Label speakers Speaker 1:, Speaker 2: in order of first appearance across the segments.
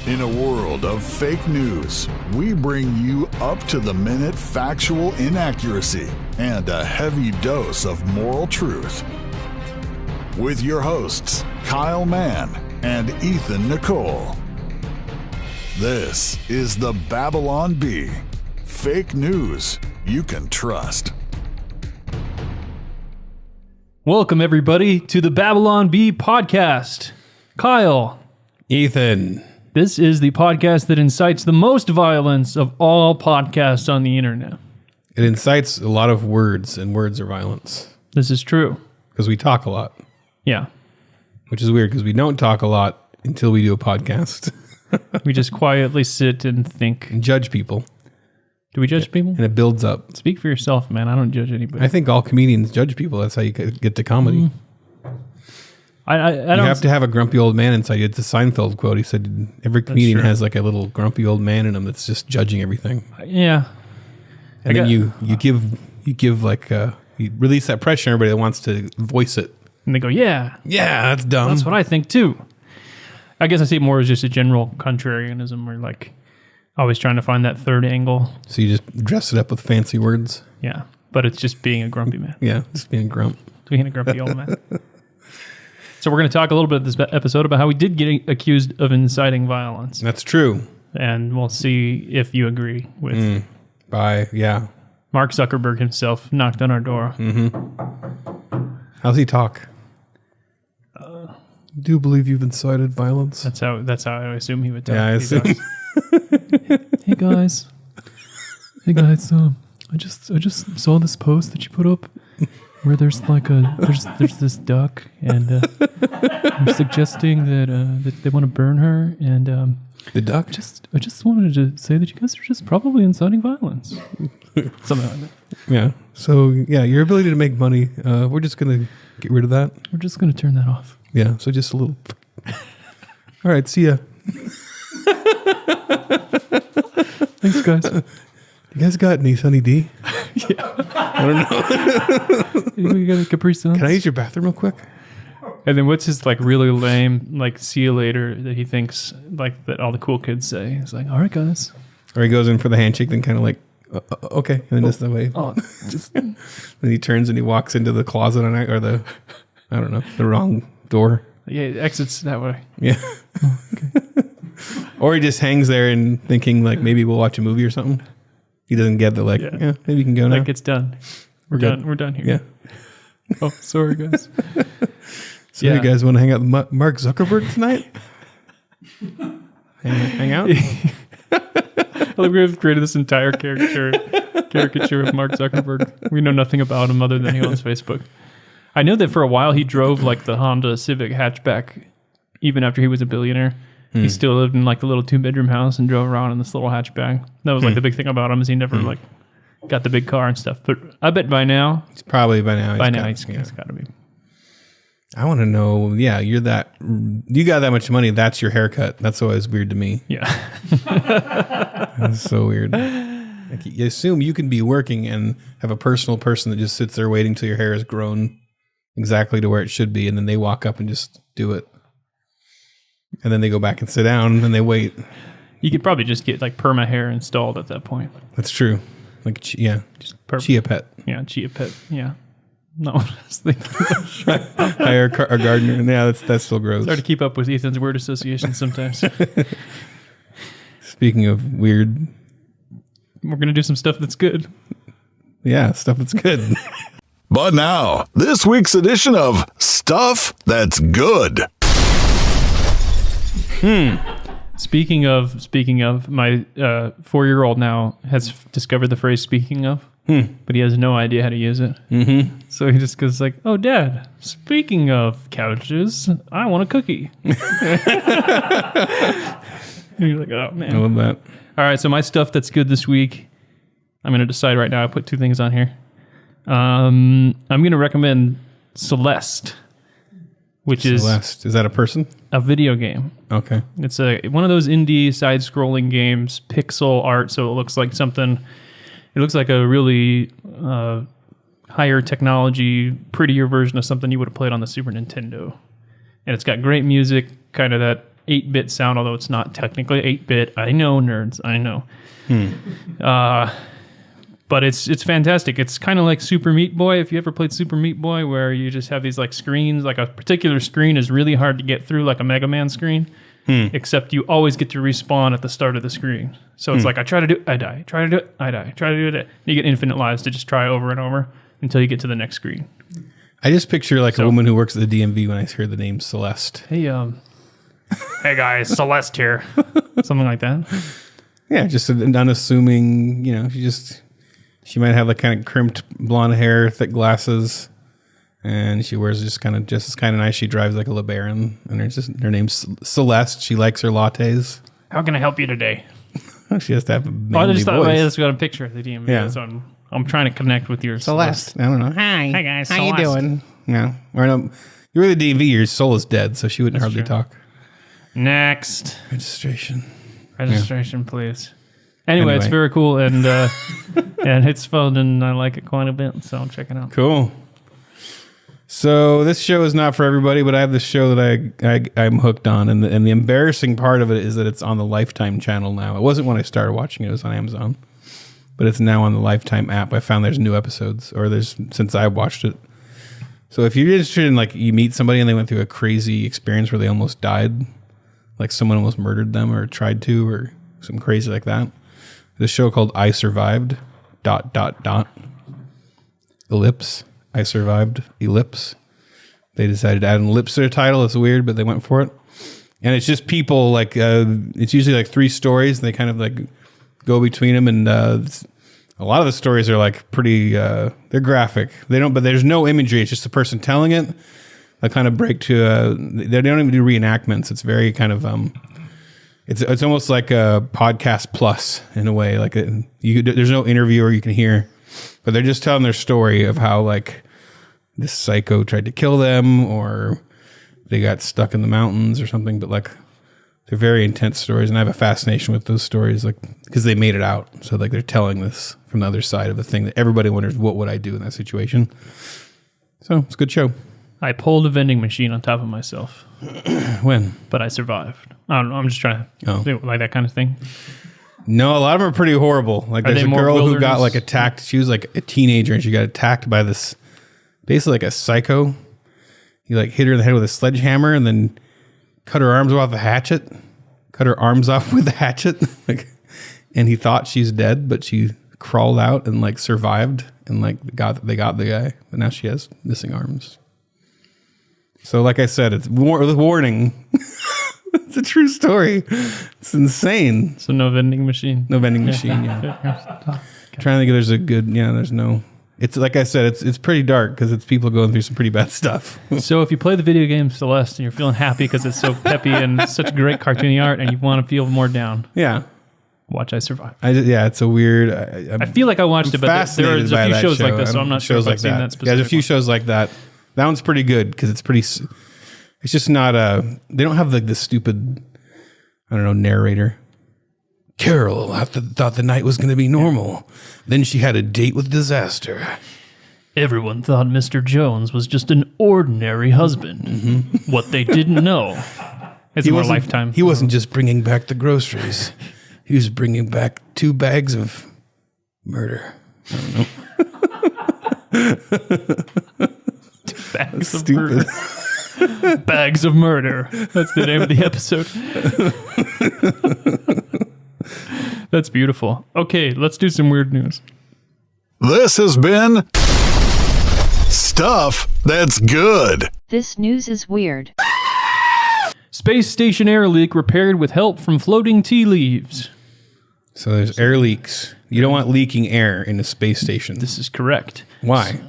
Speaker 1: In a world of fake news, we bring you up-to-the-minute factual inaccuracy and a heavy dose of moral truth. With your hosts, Kyle Mann and Ethan Nicole. This is the Babylon Bee. Fake news you can trust.
Speaker 2: Welcome, everybody, to the Babylon Bee podcast. Kyle.
Speaker 3: Ethan.
Speaker 2: This is the podcast that incites the most violence of all podcasts on the internet.
Speaker 3: It incites a lot of words, and words are violence.
Speaker 2: This is true.
Speaker 3: Because we talk a lot.
Speaker 2: Yeah.
Speaker 3: Which is weird, because we don't talk a lot until we do a podcast.
Speaker 2: We just quietly sit and think.
Speaker 3: And judge people.
Speaker 2: Do we judge people?
Speaker 3: And it builds up.
Speaker 2: Speak for yourself, man. I don't judge anybody.
Speaker 3: I think all comedians judge people. That's how you get to comedy.
Speaker 2: I don't.
Speaker 3: You have to have a grumpy old man inside you. It's a Seinfeld quote. He said every comedian has like a little grumpy old man in him that's just judging everything.
Speaker 2: Yeah.
Speaker 3: And then you give like you release that pressure on everybody that wants to voice it.
Speaker 2: And they go, yeah,
Speaker 3: that's dumb.
Speaker 2: that's what I think too. I guess I see it more as just a general contrarianism, where like always trying to find that third angle.
Speaker 3: So you just dress it up with fancy words.
Speaker 2: Yeah, but it's just being a grumpy man.
Speaker 3: Yeah, just being a grump.
Speaker 2: Being a grumpy old man. So we're going to talk a little bit this episode about how we did get accused of inciting violence.
Speaker 3: That's true.
Speaker 2: And we'll see if you agree with Mark Zuckerberg himself knocked on our door.
Speaker 3: Mm-hmm. How's he talk? I do believe you've incited violence.
Speaker 2: That's how I assume he would talk.
Speaker 3: Yeah, I assume.
Speaker 2: Hey guys. I just saw this post that you put up where there's like there's this duck, and they're suggesting that they want to burn her, and
Speaker 3: the duck.
Speaker 2: I just wanted to say that you guys are just probably inciting violence. Something like that.
Speaker 3: Yeah. So yeah, your ability to make money. We're just gonna get rid of that.
Speaker 2: We're just gonna turn that off.
Speaker 3: Yeah. So just a little. All right. See ya.
Speaker 2: Thanks, guys.
Speaker 3: You guys got any Sunny D?
Speaker 2: Yeah.
Speaker 3: I don't know.
Speaker 2: We got a Capri Suns.
Speaker 3: Can I use your bathroom real quick?
Speaker 2: And then what's his like really lame like see you later that he thinks like that all the cool kids say? He's like, all right, guys.
Speaker 3: Or he goes in for the handshake, then kind of like, okay, and then just that way.
Speaker 2: Oh, just
Speaker 3: then he turns and he walks into the closet the wrong door.
Speaker 2: Yeah, it exits that way.
Speaker 3: Yeah.
Speaker 2: Oh, okay.
Speaker 3: Or he just hangs there and thinking like maybe we'll watch a movie or something. He doesn't get the maybe you can go now.
Speaker 2: Like it's done. We're done. We're done here.
Speaker 3: Yeah.
Speaker 2: Oh, sorry guys.
Speaker 3: So you guys want to hang out with Mark Zuckerberg tonight? hang out?
Speaker 2: I think we've created this entire caricature of Mark Zuckerberg. We know nothing about him other than he owns Facebook. I know that for a while he drove like the Honda Civic hatchback even after he was a billionaire. He still lived in like the little 2-bedroom house and drove around in this little hatchback. That was like the big thing about him is he never like got the big car and stuff. But I bet by now,
Speaker 3: he's probably by now
Speaker 2: he's got to be.
Speaker 3: I want to know. Yeah, you got that much money. That's your haircut. That's always weird to me.
Speaker 2: Yeah,
Speaker 3: that's so weird. Like you assume you can be working and have a personal person that just sits there waiting till your hair is grown exactly to where it should be, and then they walk up and just do it. And then they go back and sit down, and then they wait.
Speaker 2: You could probably just get like perma hair installed at that point.
Speaker 3: That's true. Like, just Chia Pet.
Speaker 2: Yeah, Chia Pet. Yeah. No,
Speaker 3: hire a gardener. Yeah, that's still gross.
Speaker 2: It's hard to keep up with Ethan's word association sometimes.
Speaker 3: Speaking of weird,
Speaker 2: we're gonna do some stuff that's good.
Speaker 3: Yeah, stuff that's good.
Speaker 1: But now, this week's edition of Stuff That's Good.
Speaker 2: Speaking of, my 4-year-old now has discovered the phrase "speaking of," but he has no idea how to use it. Mm-hmm. So he just goes like, "Oh, Dad, speaking of couches, I want a cookie." And you're like, "Oh man,
Speaker 3: I love that."
Speaker 2: All right, so my stuff that's good this week. I'm going to decide right now. I put 2 things on here. I'm going to recommend Celeste.
Speaker 3: Celeste. Is that a person?
Speaker 2: A video game.
Speaker 3: Okay.
Speaker 2: It's one of those indie side-scrolling games, pixel art, so it looks like something. It looks like a really higher technology, prettier version of something you would have played on the Super Nintendo. And it's got great music, kind of that 8-bit sound, although it's not technically 8-bit. I know, nerds. I know. But it's fantastic. It's kind of like Super Meat Boy. If you ever played Super Meat Boy, where you just have these like screens, like a particular screen is really hard to get through, like a Mega Man screen. Except you always get to respawn at the start of the screen. So it's like, I try to do it, I die. Try to do it, I die. Try to do it. You get infinite lives to just try over and over until you get to the next screen.
Speaker 3: I just picture like a woman who works at the DMV when I hear the name Celeste.
Speaker 2: Hey, hey guys, Celeste here. Something like that.
Speaker 3: Yeah, just an unassuming, she might have like kind of crimped blonde hair, thick glasses. And she wears just kind of nice. She drives like a LeBaron, and her name's Celeste. She likes her lattes.
Speaker 2: How can I help you today?
Speaker 3: She has to have a manly
Speaker 2: I just thought
Speaker 3: voice.
Speaker 2: I just got a picture of the DMV.
Speaker 3: Yeah.
Speaker 2: So I'm trying to connect with your
Speaker 3: Celeste. I don't know. Hi.
Speaker 2: Hi guys.
Speaker 3: How
Speaker 2: Celeste.
Speaker 3: you doing? No. Or no. You're the DMV. Your soul is dead, so she wouldn't hardly
Speaker 2: true.
Speaker 3: talk.
Speaker 2: Next.
Speaker 3: Registration,
Speaker 2: Please. Anyway, it's very cool, and and it's fun, and I like it quite a bit, so check it out.
Speaker 3: Cool. So this show is not for everybody, but I have this show that I'm hooked on, and the embarrassing part of it is that it's on the Lifetime channel now. It wasn't when I started watching it; it was on Amazon, but it's now on the Lifetime app. I found there's new episodes, or there's since I watched it. So if you're interested in like you meet somebody and they went through a crazy experience where they almost died, like someone almost murdered them or tried to, or something crazy like that, there's a show called I Survived. ... Ellipse. I Survived, ellipse. They decided to add an ellipse to their title. It's weird, but they went for it. And it's just people like, it's usually like 3 stories. And they kind of like go between them. And a lot of the stories are like pretty, they're graphic. But there's no imagery. It's just the person telling it. They kind of break to, they don't even do reenactments. It's very kind of, it's almost like a podcast plus in a way. Like there's no interviewer you can hear. But they're just telling their story of how, like, this psycho tried to kill them or they got stuck in the mountains or something. But, like, they're very intense stories. And I have a fascination with those stories, like, because they made it out. So, like, they're telling this from the other side of the thing that everybody wonders, what would I do in that situation? So, it's a good show.
Speaker 2: I pulled a vending machine on top of myself.
Speaker 3: When?
Speaker 2: But I survived. I don't know. I'm just trying to do like that kind of thing.
Speaker 3: No, a lot of them are pretty horrible. Like there's a girl who got like attacked. She was like a teenager and she got attacked by this, basically like a psycho. He like hit her in the head with a sledgehammer and then cut her arms off with a hatchet. Cut her arms off with a hatchet. And he thought she's dead, but she crawled out and like survived and like they got the guy. But now she has missing arms. So like I said, it's warning. It's a true story. It's insane.
Speaker 2: So no vending machine.
Speaker 3: No vending machine. Yeah. Trying to think if there's a good. Yeah, there's no. It's like I said. It's pretty dark because it's people going through some pretty bad stuff.
Speaker 2: So if you play the video game Celeste and you're feeling happy because it's so peppy and such great cartoony art, and you want to feel more down,
Speaker 3: yeah,
Speaker 2: watch I Survive.
Speaker 3: It's a weird.
Speaker 2: I feel like I watched it, but there's a few shows like this, so I'm not sure if I've seen that specific.
Speaker 3: Yeah, there's a few shows like that. That one's pretty good because it's pretty. It's just not they don't have the stupid, I don't know, narrator. Carol thought the night was going to be normal. Then she had a date with disaster.
Speaker 2: Everyone thought Mr. Jones was just an ordinary husband. Mm-hmm. What they didn't know. It's more Lifetime.
Speaker 3: He wasn't just bringing back the groceries. He was bringing back 2 bags of murder. I don't know.
Speaker 2: 2 bags of murder. Bags of Murder. That's the name of the episode. That's beautiful. Okay, let's do some weird news.
Speaker 1: This has been Stuff That's Good.
Speaker 4: This news is weird.
Speaker 2: Space station air leak repaired with help from floating tea leaves.
Speaker 3: So there's air leaks. You don't want leaking air in a space station.
Speaker 2: This is correct.
Speaker 3: Why?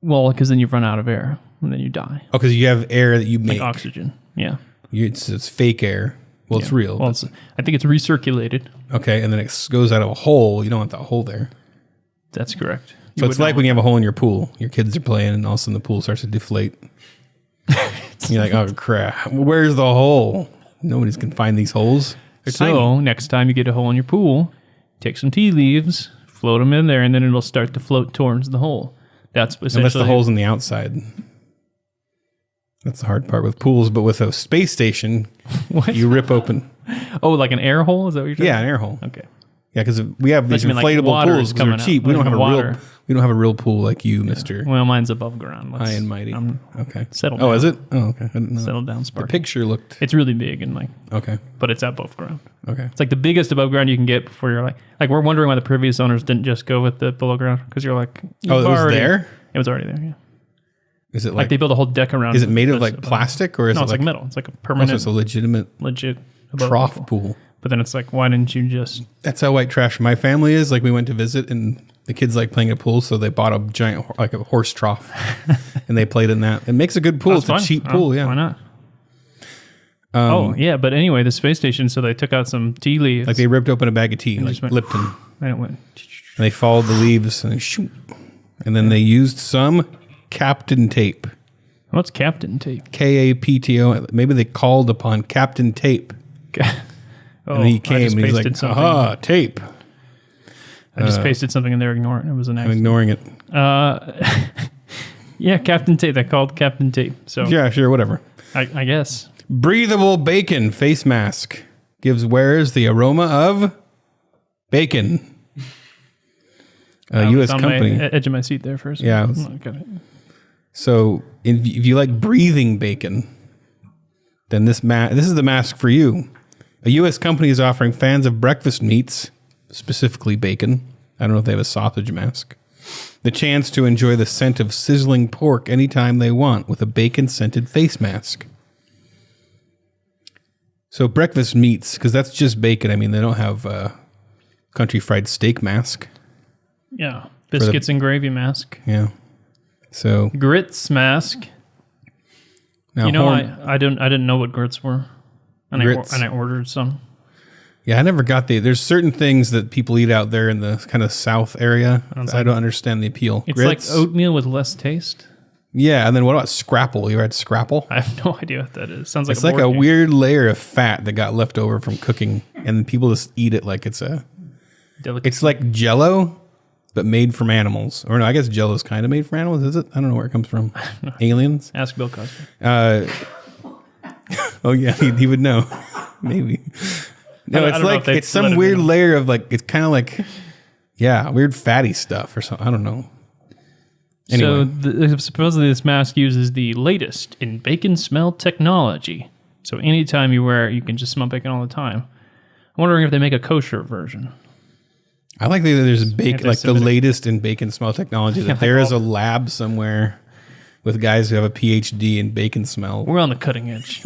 Speaker 2: Well, because then you run out of air and then you die.
Speaker 3: Oh, because you have air that you make.
Speaker 2: Like oxygen. Yeah.
Speaker 3: It's fake air. Well, it's real.
Speaker 2: Well, I think it's recirculated.
Speaker 3: Okay, and then it goes out of a hole. You don't want that hole there.
Speaker 2: That's correct.
Speaker 3: So it's like when you have a hole in your pool. Your kids are playing, and all of a sudden the pool starts to deflate. You're like, oh, crap. Where's the hole? Nobody's going to find these holes.
Speaker 2: So next time you get a hole in your pool, take some tea leaves, float them in there, and then it'll start to float towards the hole. That's essentially...
Speaker 3: Unless the hole's on the outside. That's the hard part with pools, but with a space station,
Speaker 2: What?
Speaker 3: you rip open.
Speaker 2: Oh, like an air hole? Is that what you're talking
Speaker 3: Yeah, an air hole.
Speaker 2: Okay.
Speaker 3: Yeah, because we have these
Speaker 2: you mean, like,
Speaker 3: inflatable
Speaker 2: water
Speaker 3: pools
Speaker 2: is
Speaker 3: because they're
Speaker 2: coming
Speaker 3: cheap.
Speaker 2: out.
Speaker 3: We don't
Speaker 2: Like
Speaker 3: have a
Speaker 2: water.
Speaker 3: real. We don't have a real pool like you, Mister
Speaker 2: Well, mine's above ground.
Speaker 3: High and Mighty. Okay.
Speaker 2: settle
Speaker 3: Oh,
Speaker 2: down.
Speaker 3: is it? Oh, okay. I didn't know.
Speaker 2: Settle down,
Speaker 3: The
Speaker 2: Sparky.
Speaker 3: picture looked
Speaker 2: It's really big and like,
Speaker 3: okay.
Speaker 2: but it's above ground.
Speaker 3: Okay.
Speaker 2: It's like the biggest above ground you can get before you're like we're wondering why the previous owners didn't just go with the below ground because you're like,
Speaker 3: Oh, it was
Speaker 2: already-
Speaker 3: there.
Speaker 2: It was already there. Yeah.
Speaker 3: Is it
Speaker 2: Like
Speaker 3: like?
Speaker 2: they built a whole deck around.
Speaker 3: Is it made of
Speaker 2: this
Speaker 3: like
Speaker 2: above-
Speaker 3: plastic or is
Speaker 2: No,
Speaker 3: it
Speaker 2: it's like metal. It's like a
Speaker 3: Also,
Speaker 2: permanent,
Speaker 3: it's a legitimate
Speaker 2: legit above
Speaker 3: trough
Speaker 2: pool.
Speaker 3: pool.
Speaker 2: But then it's like, why didn't you just?
Speaker 3: That's how white trash my family is. Like we went to visit and the kids like playing at pool, so they bought a giant like a horse trough and they played in that. It makes a good pool.
Speaker 2: That's
Speaker 3: It's a
Speaker 2: fine.
Speaker 3: cheap
Speaker 2: Oh,
Speaker 3: pool. Yeah.
Speaker 2: Why not? Yeah, but anyway, the space station. So they took out some tea leaves.
Speaker 3: Like they ripped open a bag of tea, like
Speaker 2: just went-
Speaker 3: Lipton,
Speaker 2: and it went.
Speaker 3: and they followed the leaves and shoot. And then they used some Captain Tape,
Speaker 2: What's Captain Tape?
Speaker 3: KAPTO. Maybe they called upon Captain Tape,
Speaker 2: Oh,
Speaker 3: and he
Speaker 2: I
Speaker 3: came
Speaker 2: just
Speaker 3: and he's
Speaker 2: pasted
Speaker 3: like,
Speaker 2: something.
Speaker 3: "Aha, tape."
Speaker 2: I just pasted something in there. Ignore it. It was an
Speaker 3: I'm
Speaker 2: accident.
Speaker 3: ignoring it.
Speaker 2: Yeah, Captain Tape. They called Captain Tape. So
Speaker 3: Yeah, sure, whatever.
Speaker 2: I guess.
Speaker 3: Breathable bacon face mask gives wearers the aroma of bacon. A
Speaker 2: I was
Speaker 3: U.S.
Speaker 2: on
Speaker 3: company.
Speaker 2: my edge of my seat there first.
Speaker 3: Yeah, I was-
Speaker 2: Got it.
Speaker 3: So if you like breathing bacon, then this is the mask for you. A U.S. company is offering fans of breakfast meats, specifically bacon. I don't know if they have a sausage mask. The chance to enjoy the scent of sizzling pork anytime they want with a bacon-scented face mask. So breakfast meats, because that's just bacon. I mean, they don't have a country fried steak mask.
Speaker 2: Yeah, biscuits and gravy mask,
Speaker 3: Yeah. So
Speaker 2: grits mask.
Speaker 3: now
Speaker 2: You know,
Speaker 3: horn-
Speaker 2: I didn't know what grits were, and
Speaker 3: Grits.
Speaker 2: I ordered some.
Speaker 3: Yeah, I never got there's certain things that people eat out there in the kind of South area. I don't understand the appeal.
Speaker 2: It's
Speaker 3: Grits?
Speaker 2: like oatmeal with less taste.
Speaker 3: Yeah, and then what about scrapple? You ever had scrapple?
Speaker 2: I have no idea what that is. Sounds like
Speaker 3: It's like a
Speaker 2: board game.
Speaker 3: weird layer of fat that got left over from cooking, and people just eat it like it's like Jell-O, but made from animals. Or no, I guess Jell-O's kind of made from animals, is it? I don't know where it comes from. Aliens?
Speaker 2: Ask Bill Cosby.
Speaker 3: Oh yeah, he would know. Maybe. No,
Speaker 2: I
Speaker 3: it's
Speaker 2: don't know if
Speaker 3: like
Speaker 2: they
Speaker 3: it's
Speaker 2: let
Speaker 3: some
Speaker 2: him
Speaker 3: weird
Speaker 2: in.
Speaker 3: layer of like it's kind of like weird fatty stuff or something. I don't know. Anyway,
Speaker 2: So supposedly this mask uses the latest in bacon smell technology. So anytime you wear it, you can just smell bacon all the time. I'm wondering if they make a kosher version.
Speaker 3: I like that there's bacon, like the
Speaker 2: Anti-Semitic.
Speaker 3: latest in bacon smell technology. That there is a lab somewhere with guys who have a PhD in bacon smell.
Speaker 2: We're on the cutting edge.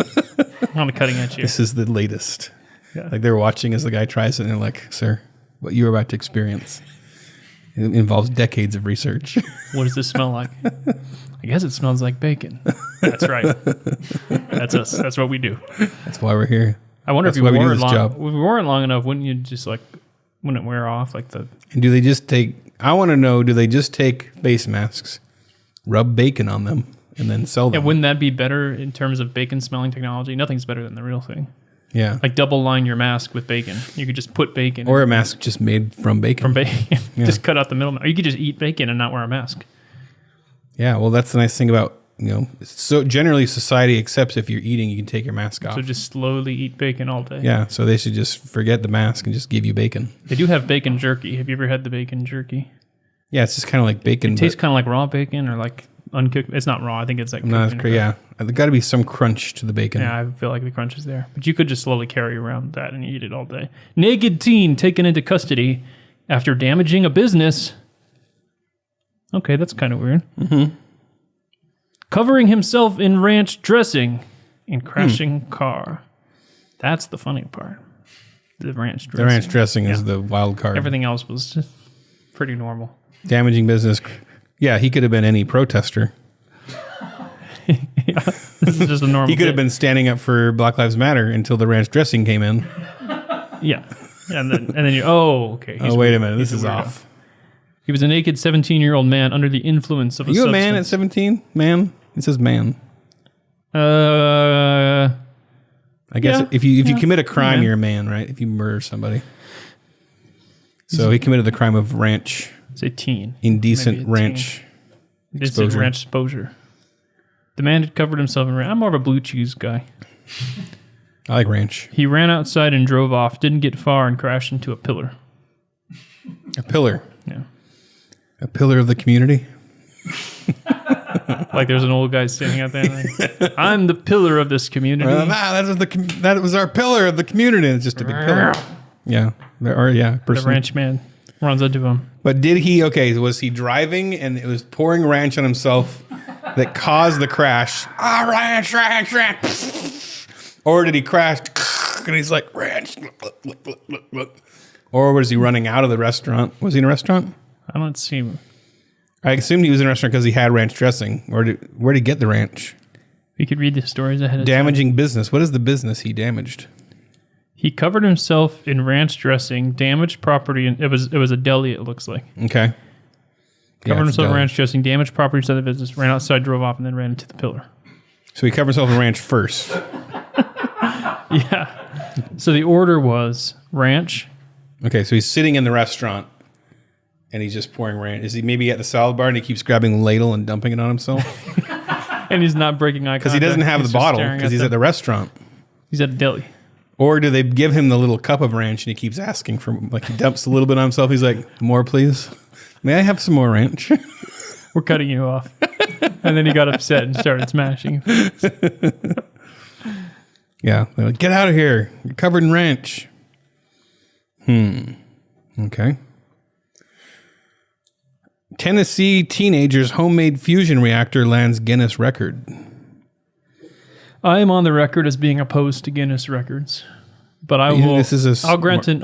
Speaker 2: We're on the cutting edge here.
Speaker 3: This is the latest.
Speaker 2: Yeah.
Speaker 3: Like they're watching as the guy tries it, and they're like, "Sir, what you're about to experience it involves decades of research."
Speaker 2: What does this smell like? I guess it smells like bacon. That's right. That's us. That's what we do.
Speaker 3: That's why we're here.
Speaker 2: I wonder
Speaker 3: That's
Speaker 2: if
Speaker 3: why
Speaker 2: you
Speaker 3: we do
Speaker 2: wore it
Speaker 3: this
Speaker 2: long.
Speaker 3: job.
Speaker 2: If you wore it long enough, wouldn't you just like? Wouldn't it wear off like the?
Speaker 3: And do they just take? I want to know. Do they just take face masks, rub bacon on them, and then sell
Speaker 2: Yeah,
Speaker 3: them?
Speaker 2: wouldn't that be better in terms of bacon smelling technology? Nothing's better than the real thing.
Speaker 3: Yeah.
Speaker 2: Like double line your mask with bacon. You could just put bacon
Speaker 3: Or a mask just made from bacon.
Speaker 2: from bacon. Just cut out the middle. Or you could just eat bacon and not wear a mask.
Speaker 3: Yeah. Well, that's the nice thing about So generally, society accepts if you're eating, you can take your mask off.
Speaker 2: So just slowly eat bacon all day.
Speaker 3: Yeah. So they should just forget the mask and just give you bacon.
Speaker 2: They do have bacon jerky. Have you ever had the bacon jerky?
Speaker 3: Yeah. It's just kind of like bacon.
Speaker 2: It tastes kind of like raw bacon or like uncooked. It's not raw. I think it's like
Speaker 3: not as
Speaker 2: cooked
Speaker 3: crazy.
Speaker 2: in-
Speaker 3: Yeah. There's got to be some crunch to the bacon.
Speaker 2: Yeah, I feel like the crunch is there. But you could just slowly carry around that and eat it all day. Naked teen taken into custody after damaging a business. Okay, that's kind of weird. Mm-hmm. Covering himself in ranch dressing and crashing car. That's the funny part. The ranch dressing.
Speaker 3: The ranch dressing is the wild card.
Speaker 2: Everything else was just pretty normal.
Speaker 3: Damaging business. Yeah, he could have been any protester.
Speaker 2: This is just a normal
Speaker 3: He could have
Speaker 2: day.
Speaker 3: been standing up for Black Lives Matter until the ranch dressing came in.
Speaker 2: Yeah. And then you, okay.
Speaker 3: Oh, wait a minute. This is
Speaker 2: weirdo.
Speaker 3: off.
Speaker 2: He was a naked 17-year-old man under the influence of
Speaker 3: Are you a man at 17? Man? It says man.
Speaker 2: I
Speaker 3: I guess
Speaker 2: Yeah.
Speaker 3: if you commit a crime,
Speaker 2: man.
Speaker 3: you're a man, right? If you murder somebody. So he committed the crime of ranch,
Speaker 2: say teen.
Speaker 3: indecent
Speaker 2: Maybe a
Speaker 3: ranch
Speaker 2: This is
Speaker 3: exposure.
Speaker 2: ranch exposure. The man had covered himself in ranch. I'm more of a blue cheese guy.
Speaker 3: I like ranch.
Speaker 2: He ran outside and drove off, didn't get far, and crashed into a pillar.
Speaker 3: A pillar.
Speaker 2: Yeah.
Speaker 3: A pillar of the community.
Speaker 2: Like there's an old guy standing out there like, I'm the pillar of this community.
Speaker 3: That was our pillar of the community. It's just a big pillar. Yeah.
Speaker 2: The ranch man runs into him.
Speaker 3: But was he driving and it was pouring ranch on himself that caused the crash? Ranch. Or did he crash and he's like, ranch. Or was he running out of the restaurant? Was he in a restaurant?
Speaker 2: I don't see him.
Speaker 3: I assumed he was in a restaurant because he had ranch dressing. Where'd he get the ranch?
Speaker 2: We could read the stories ahead of
Speaker 3: Damaging business. What is the business he damaged?
Speaker 2: He covered himself in ranch dressing, damaged property, and it was a deli, it looks like.
Speaker 3: Okay.
Speaker 2: Covered himself in ranch dressing, damaged property inside the business, ran outside, drove off, and then ran into the pillar.
Speaker 3: So he covered himself in ranch first.
Speaker 2: Yeah. So the order was ranch.
Speaker 3: Okay, so he's sitting in the restaurant and he's just pouring ranch. Is he maybe at the salad bar and he keeps grabbing the ladle and dumping it on himself?
Speaker 2: And he's not breaking eye contact.
Speaker 3: Because he doesn't have the bottle because he's at the restaurant.
Speaker 2: He's at a deli.
Speaker 3: Or do they give him the little cup of ranch and he keeps asking for, like he dumps a little bit on himself. He's like, more please? May I have some more ranch?
Speaker 2: We're cutting you off. And then he got upset and started smashing.
Speaker 3: Yeah. They're like, get out of here. You're covered in ranch. Okay. Tennessee teenager's homemade fusion reactor lands Guinness record.
Speaker 2: I am on the record as being opposed to Guinness records, but I will.
Speaker 3: This is
Speaker 2: I'll grant an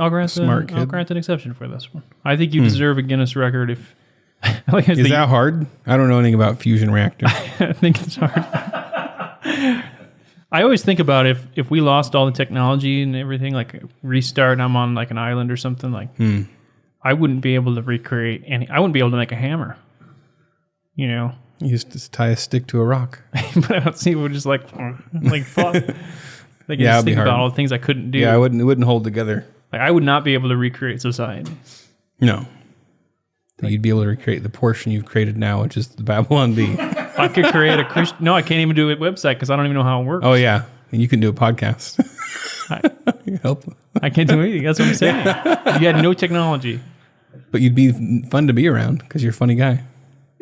Speaker 2: exception for this one. I think you deserve a Guinness record if.
Speaker 3: Is that hard? I don't know anything about fusion reactor.
Speaker 2: I think it's hard. I always think about if we lost all the technology and everything, like restart, and I'm on like an island or something, like I wouldn't be able to recreate I wouldn't be able to make a hammer. You know,
Speaker 3: you just tie a stick to a rock.
Speaker 2: But I don't see it would just like fuck. Like
Speaker 3: yeah,
Speaker 2: just think about all the things I couldn't do.
Speaker 3: Yeah, it wouldn't hold together.
Speaker 2: Like I would not be able to recreate society.
Speaker 3: No. You'd be able to recreate the portion you've created now, which is the Babylon Bee.
Speaker 2: I could create a Christian. No, I can't even do a website because I don't even know how it works.
Speaker 3: Oh yeah, and you can do a podcast. Help.
Speaker 2: I can't do anything. That's what I'm saying. You had no technology,
Speaker 3: but you'd be fun to be around because you're a funny guy.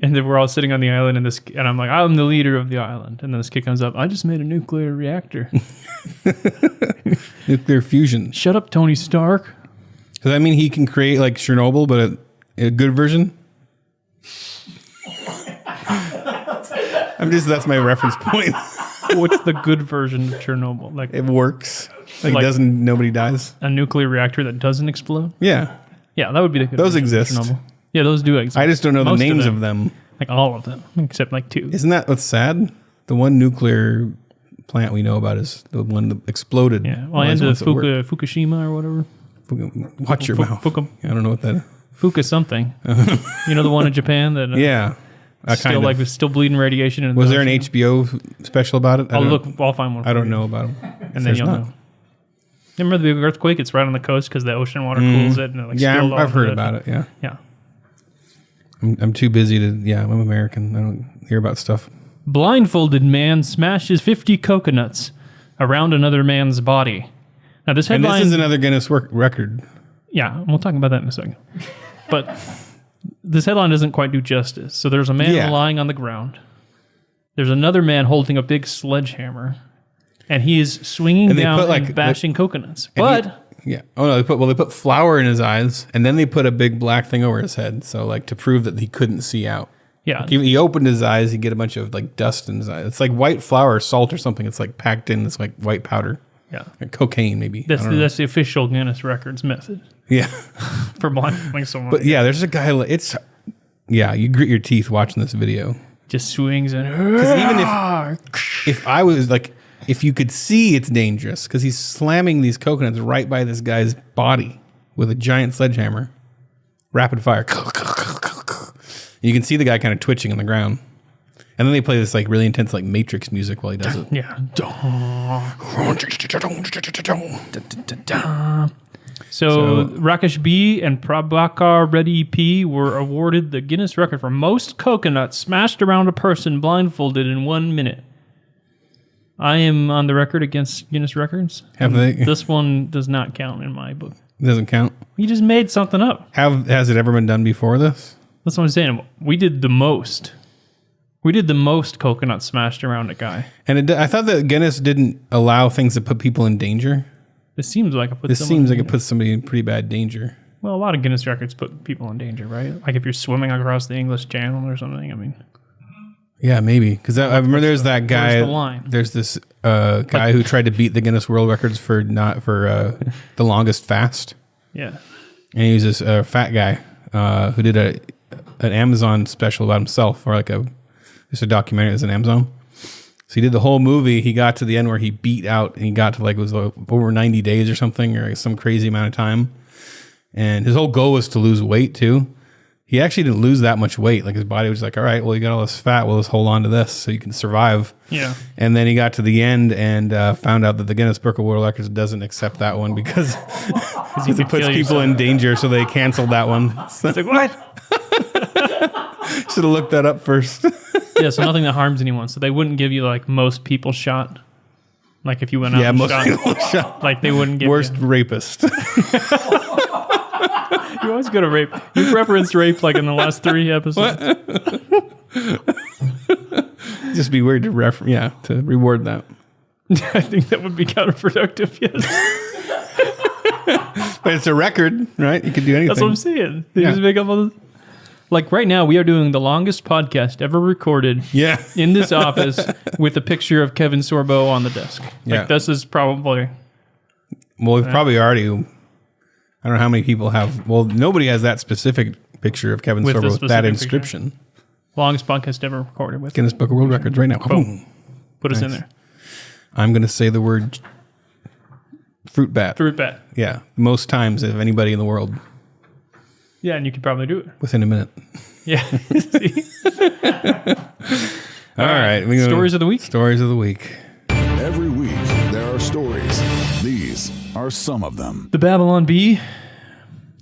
Speaker 2: And then we're all sitting on the island, and I'm like, I'm the leader of the island. And then this kid comes up. I just made a nuclear reactor.
Speaker 3: Nuclear fusion.
Speaker 2: Shut up, Tony Stark.
Speaker 3: Does that mean he can create like Chernobyl, but a good version? That's my reference point.
Speaker 2: What's the good version of Chernobyl? Like
Speaker 3: it works. Like nobody dies.
Speaker 2: A nuclear reactor that doesn't explode?
Speaker 3: Yeah.
Speaker 2: Yeah, that would be the good
Speaker 3: Those
Speaker 2: version
Speaker 3: exist.
Speaker 2: of Chernobyl. Yeah, those do exist.
Speaker 3: I just don't know the names of them.
Speaker 2: Like all of them, except like 2.
Speaker 3: Isn't that what's sad? The one nuclear plant we know about is the one that exploded.
Speaker 2: Yeah. Well, and the Fukushima or whatever.
Speaker 3: Watch your mouth. I don't know what that is.
Speaker 2: Fuka something. You know the one in Japan that
Speaker 3: yeah,
Speaker 2: still bleeding radiation.
Speaker 3: Was there an HBO special about it?
Speaker 2: I'll find one.
Speaker 3: I don't know about them.
Speaker 2: And then you'll know. Remember the big earthquake? It's right on the coast because the ocean water cools it. And
Speaker 3: I've heard about it. Yeah.
Speaker 2: Yeah.
Speaker 3: I'm too busy to. Yeah, I'm American. I don't hear about stuff.
Speaker 2: Blindfolded man smashes 50 coconuts around another man's body. Now this headline.
Speaker 3: And this is another Guinness record.
Speaker 2: Yeah, we'll talk about that in a second. But this headline doesn't quite do justice. So there's a man lying on the ground. There's another man holding a big sledgehammer, and he is swinging down and bashing coconuts. But
Speaker 3: oh no, they put flour in his eyes, and then they put a big black thing over his head, so like to prove that he couldn't see out.
Speaker 2: Yeah,
Speaker 3: like he opened his eyes, he'd get a bunch of like dust in his eyes. It's like white flour or salt or something. It's like packed in this like white powder.
Speaker 2: Yeah,
Speaker 3: like cocaine maybe.
Speaker 2: That's the official Guinness Records method.
Speaker 3: Yeah,
Speaker 2: for blindfolding someone.
Speaker 3: But yeah, there's a guy. You grit your teeth watching this video.
Speaker 2: Just swings and
Speaker 3: because even if I was like, if you could see, it's dangerous because he's slamming these coconuts right by this guy's body with a giant sledgehammer, rapid fire. You can see the guy kind of twitching on the ground. And then they play this like really intense like Matrix music while he does it.
Speaker 2: Yeah. So Rakesh B and Prabhakar Reddy P were awarded the Guinness record for most coconuts smashed around a person blindfolded in 1 minute. I am on the record against Guinness records.
Speaker 3: Have they?
Speaker 2: This one does not count in my book.
Speaker 3: Doesn't count.
Speaker 2: You just made something up.
Speaker 3: Has it ever been done before this?
Speaker 2: That's what I'm saying. We did the most. We did the most coconuts smashed around a guy.
Speaker 3: And I thought that Guinness didn't allow things that put people in danger.
Speaker 2: It seems like it
Speaker 3: puts somebody in pretty bad danger.
Speaker 2: Well, a lot of Guinness records put people in danger, right? Like if you're swimming across the English Channel or something. I mean,
Speaker 3: yeah, maybe because I remember there's that guy.
Speaker 2: Where's the line?
Speaker 3: There's this guy who tried to beat the Guinness World Records for the longest fast.
Speaker 2: Yeah,
Speaker 3: and he was this fat guy who did an Amazon special about himself, or just a documentary as an Amazon. So he did the whole movie. He got to the end where he beat out, and he got to it was over 90 days or something, or some crazy amount of time. And his whole goal was to lose weight too. He actually didn't lose that much weight. Like his body was like, all right, well, you got all this fat. Well, let's hold on to this so you can survive.
Speaker 2: Yeah.
Speaker 3: And then he got to the end and found out that the Guinness Book of World Records doesn't accept that one because it puts people in danger. So they canceled that one.
Speaker 2: It's like, what?
Speaker 3: Should have looked that up first.
Speaker 2: Yeah, so nothing that harms anyone. So they wouldn't give you like most people shot. Like if you went out and
Speaker 3: most people shot.
Speaker 2: Like they wouldn't give
Speaker 3: Worst rapist.
Speaker 2: You always go to rape. You've referenced rape like in the last 3 episodes.
Speaker 3: Just be weird to to reward that.
Speaker 2: I think that would be counterproductive, yes.
Speaker 3: But it's a record, right? You can do anything.
Speaker 2: That's what I'm saying. They just make up all this. Like right now, we are doing the longest podcast ever recorded in this office with a picture of Kevin Sorbo on the desk. Like this is probably...
Speaker 3: Well, we've probably already... I don't know how many people have... Well, nobody has that specific picture of Kevin Sorbo with that inscription.
Speaker 2: Picture. Longest podcast ever recorded with.
Speaker 3: Guinness Book of World Records right now. Boom.
Speaker 2: Put us in there.
Speaker 3: I'm going to say the word fruit bat.
Speaker 2: Fruit bat.
Speaker 3: Yeah. Most times of anybody in the world.
Speaker 2: Yeah, and you could probably do it.
Speaker 3: Within a minute.
Speaker 2: Yeah.
Speaker 3: All right.
Speaker 2: Stories of the week?
Speaker 3: Stories of the week.
Speaker 1: Every week, there are stories. These are some of them.
Speaker 2: The Babylon Bee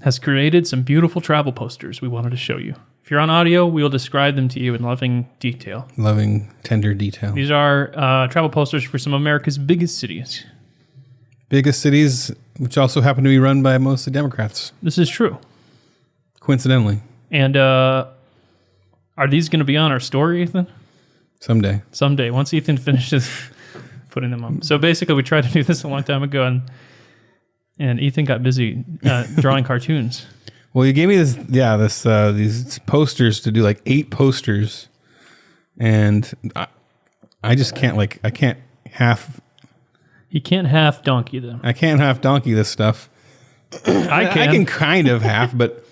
Speaker 2: has created some beautiful travel posters we wanted to show you. If you're on audio, we'll describe them to you in loving detail.
Speaker 3: Loving, tender detail.
Speaker 2: These are travel posters for some of America's biggest cities.
Speaker 3: Biggest cities, which also happen to be run by mostly Democrats.
Speaker 2: This is true.
Speaker 3: Coincidentally.
Speaker 2: And are these going to be on our story, Ethan?
Speaker 3: Someday.
Speaker 2: Once Ethan finishes putting them up. So basically, we tried to do this a long time ago, and Ethan got busy drawing cartoons.
Speaker 3: Well, you gave me these posters to do, like 8 posters, and I just can't
Speaker 2: He can't half donkey them.
Speaker 3: I can't half donkey this stuff.
Speaker 2: I
Speaker 3: can kind of half, but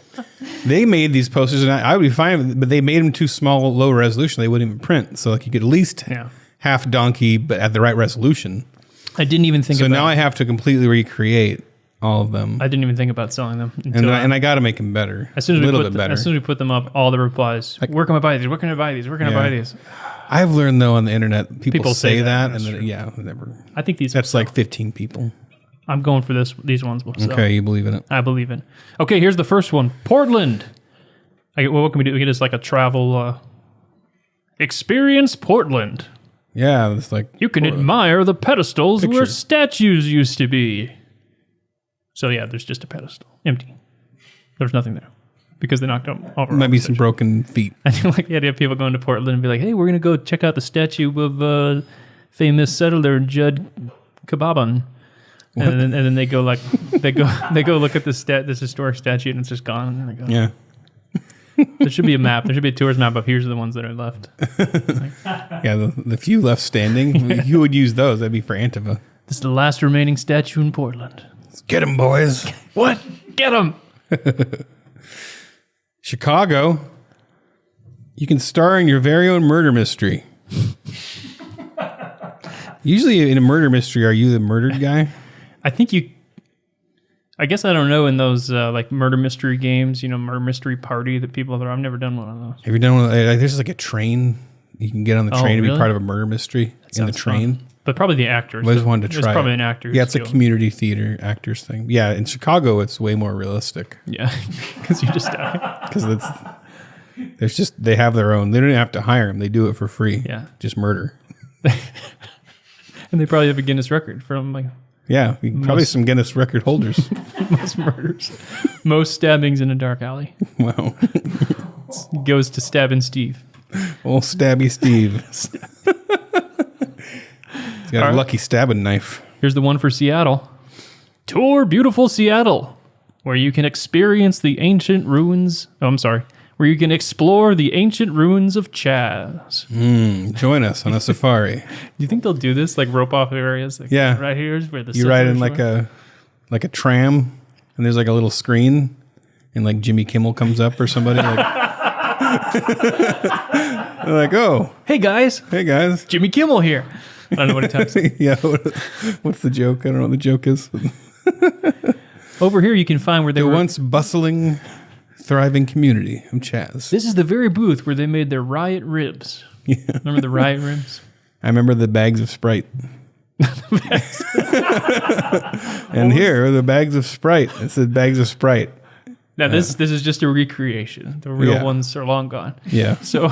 Speaker 3: they made these posters, and I would be fine, but they made them too small, low resolution. They wouldn't even print, so like you could at least half donkey, but at the right resolution.
Speaker 2: I didn't even think about it.
Speaker 3: So now I have to completely recreate all of them.
Speaker 2: I didn't even think about selling them.
Speaker 3: And I got to make them better.
Speaker 2: As soon as we put them up, all the replies, like, where can I buy these? Where can I buy these? Where can I buy these?
Speaker 3: I've learned, though, on the internet, people say that and then, whatever.
Speaker 2: I think
Speaker 3: that's like 15 people.
Speaker 2: I'm going for these ones.
Speaker 3: Okay, you believe in it.
Speaker 2: I believe it. Okay, here's the first one. Portland. What can we do? We get us like a travel experience Portland.
Speaker 3: Yeah, it's like...
Speaker 2: You can admire the pedestals where statues used to be. So yeah, there's just a pedestal. Empty. There's nothing there. Because they knocked over.
Speaker 3: Might be some broken feet.
Speaker 2: I do like the idea of people going to Portland and be like, hey, we're going to go check out the statue of famous settler Judd Kababan. And then they go look at this historic statue and it's just gone. And they go,
Speaker 3: yeah.
Speaker 2: There should be a map. There should be a tourist map of here's the ones that are left.
Speaker 3: Yeah, the few left standing. Who would use those? That'd be for Antifa.
Speaker 2: This is the last remaining statue in Portland.
Speaker 3: Get them, boys.
Speaker 2: What? Get them.
Speaker 3: Chicago. You can star in your very own murder mystery. Usually in a murder mystery, are you the murdered guy?
Speaker 2: I guess I don't know in those like murder mystery games, murder mystery party that people are. I've never done one of those.
Speaker 3: Have you done one? There's like a train. You can get on the train and be part of a murder mystery in the train.
Speaker 2: Fun. but probably the actors.
Speaker 3: I always wanted to try.
Speaker 2: It's probably
Speaker 3: it.
Speaker 2: an actor.
Speaker 3: Yeah, it's a community theater actors thing. Yeah, in Chicago, it's way more realistic.
Speaker 2: Yeah, because you just die.
Speaker 3: Because they have their own. They don't even have to hire them. They do it for free.
Speaker 2: Yeah,
Speaker 3: just murder.
Speaker 2: And they probably have a Guinness record from like.
Speaker 3: Yeah, probably some Guinness record holders.
Speaker 2: Most murders, most stabbings in a dark alley.
Speaker 3: Wow.
Speaker 2: Goes to Stabbing Steve.
Speaker 3: Old Stabby Steve. He's got a lucky stabbing knife.
Speaker 2: Here's the one for Seattle. Tour beautiful Seattle, where you can experience the ancient ruins. Oh, I'm sorry. Where you can explore the ancient ruins of Chaz.
Speaker 3: Join us on a safari.
Speaker 2: Do you think they'll do this? Like rope off areas? Like
Speaker 3: Yeah.
Speaker 2: Right here is where the
Speaker 3: You ride in like a tram, and there's like a little screen, and like Jimmy Kimmel comes up or somebody. Like, they're like, oh,
Speaker 2: hey guys, Jimmy Kimmel here. I don't know what he talks about.
Speaker 3: Yeah, what's the joke? I don't know what the joke is.
Speaker 2: Over here you can find where they
Speaker 3: The
Speaker 2: were
Speaker 3: once bustling, thriving community of Chaz.
Speaker 2: This is the very booth where they made their riot ribs.
Speaker 3: Yeah.
Speaker 2: Remember the riot ribs?
Speaker 3: I remember the bags of Sprite. And here are the bags of Sprite. It said bags of Sprite.
Speaker 2: Now this is just a recreation. The real ones are long gone.
Speaker 3: Yeah.
Speaker 2: So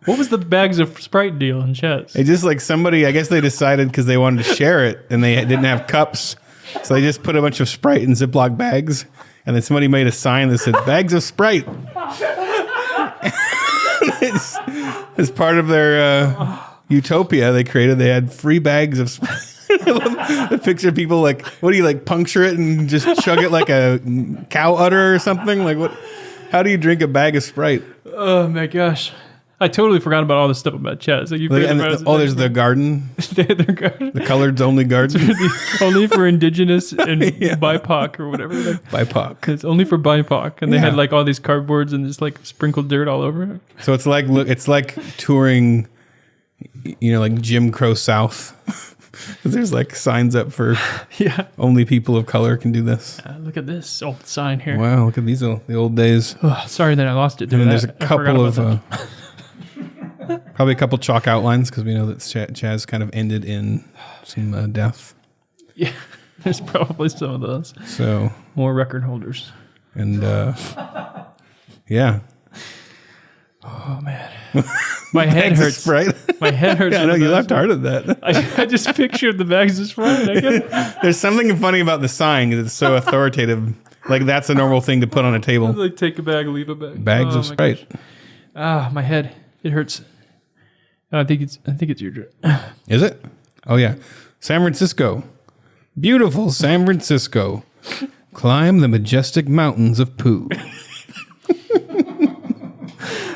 Speaker 2: what was the bags of Sprite deal in Chaz?
Speaker 3: It just like somebody, I guess they decided because they wanted to share it and they didn't have cups. So they just put a bunch of Sprite in Ziploc bags. And then somebody made a sign that said bags of Sprite. As part of their utopia they created, they had free bags of Sprite. The picture of people like, what do you like, puncture it and just chug it like a cow udder or something? Like what? How do you drink a bag of Sprite?
Speaker 2: Oh my gosh. I totally forgot about all this stuff about Chaz. Like
Speaker 3: There's the garden.
Speaker 2: They had their garden.
Speaker 3: The colored's only garden.
Speaker 2: Only for indigenous and BIPOC or whatever. Like,
Speaker 3: BIPOC.
Speaker 2: It's only for BIPOC. And they had like all these cardboards and just like sprinkled dirt all over it.
Speaker 3: So it's like touring, like Jim Crow South. There's like signs up for only people of color can do this.
Speaker 2: Look at this old sign here.
Speaker 3: Wow, look at these the old days.
Speaker 2: Oh, sorry that I lost it.
Speaker 3: And then there's a couple of probably a couple chalk outlines because we know that Chaz kind of ended in some death.
Speaker 2: Yeah, there's probably some of those.
Speaker 3: So
Speaker 2: more record holders.
Speaker 3: And yeah.
Speaker 2: Oh man, my head hurts.
Speaker 3: Right?
Speaker 2: My head hurts.
Speaker 3: Yeah, I know you laughed hard at that.
Speaker 2: I just pictured the bags of Sprite.
Speaker 3: There's something funny about the sign because it's so authoritative. Like that's a normal thing to put on a table.
Speaker 2: Like take a bag, leave a bag.
Speaker 3: Bags of Sprite.
Speaker 2: My head. It hurts. I think it's your drip.
Speaker 3: Is it? Oh yeah. San Francisco. Beautiful San Francisco. Climb the majestic mountains of poo.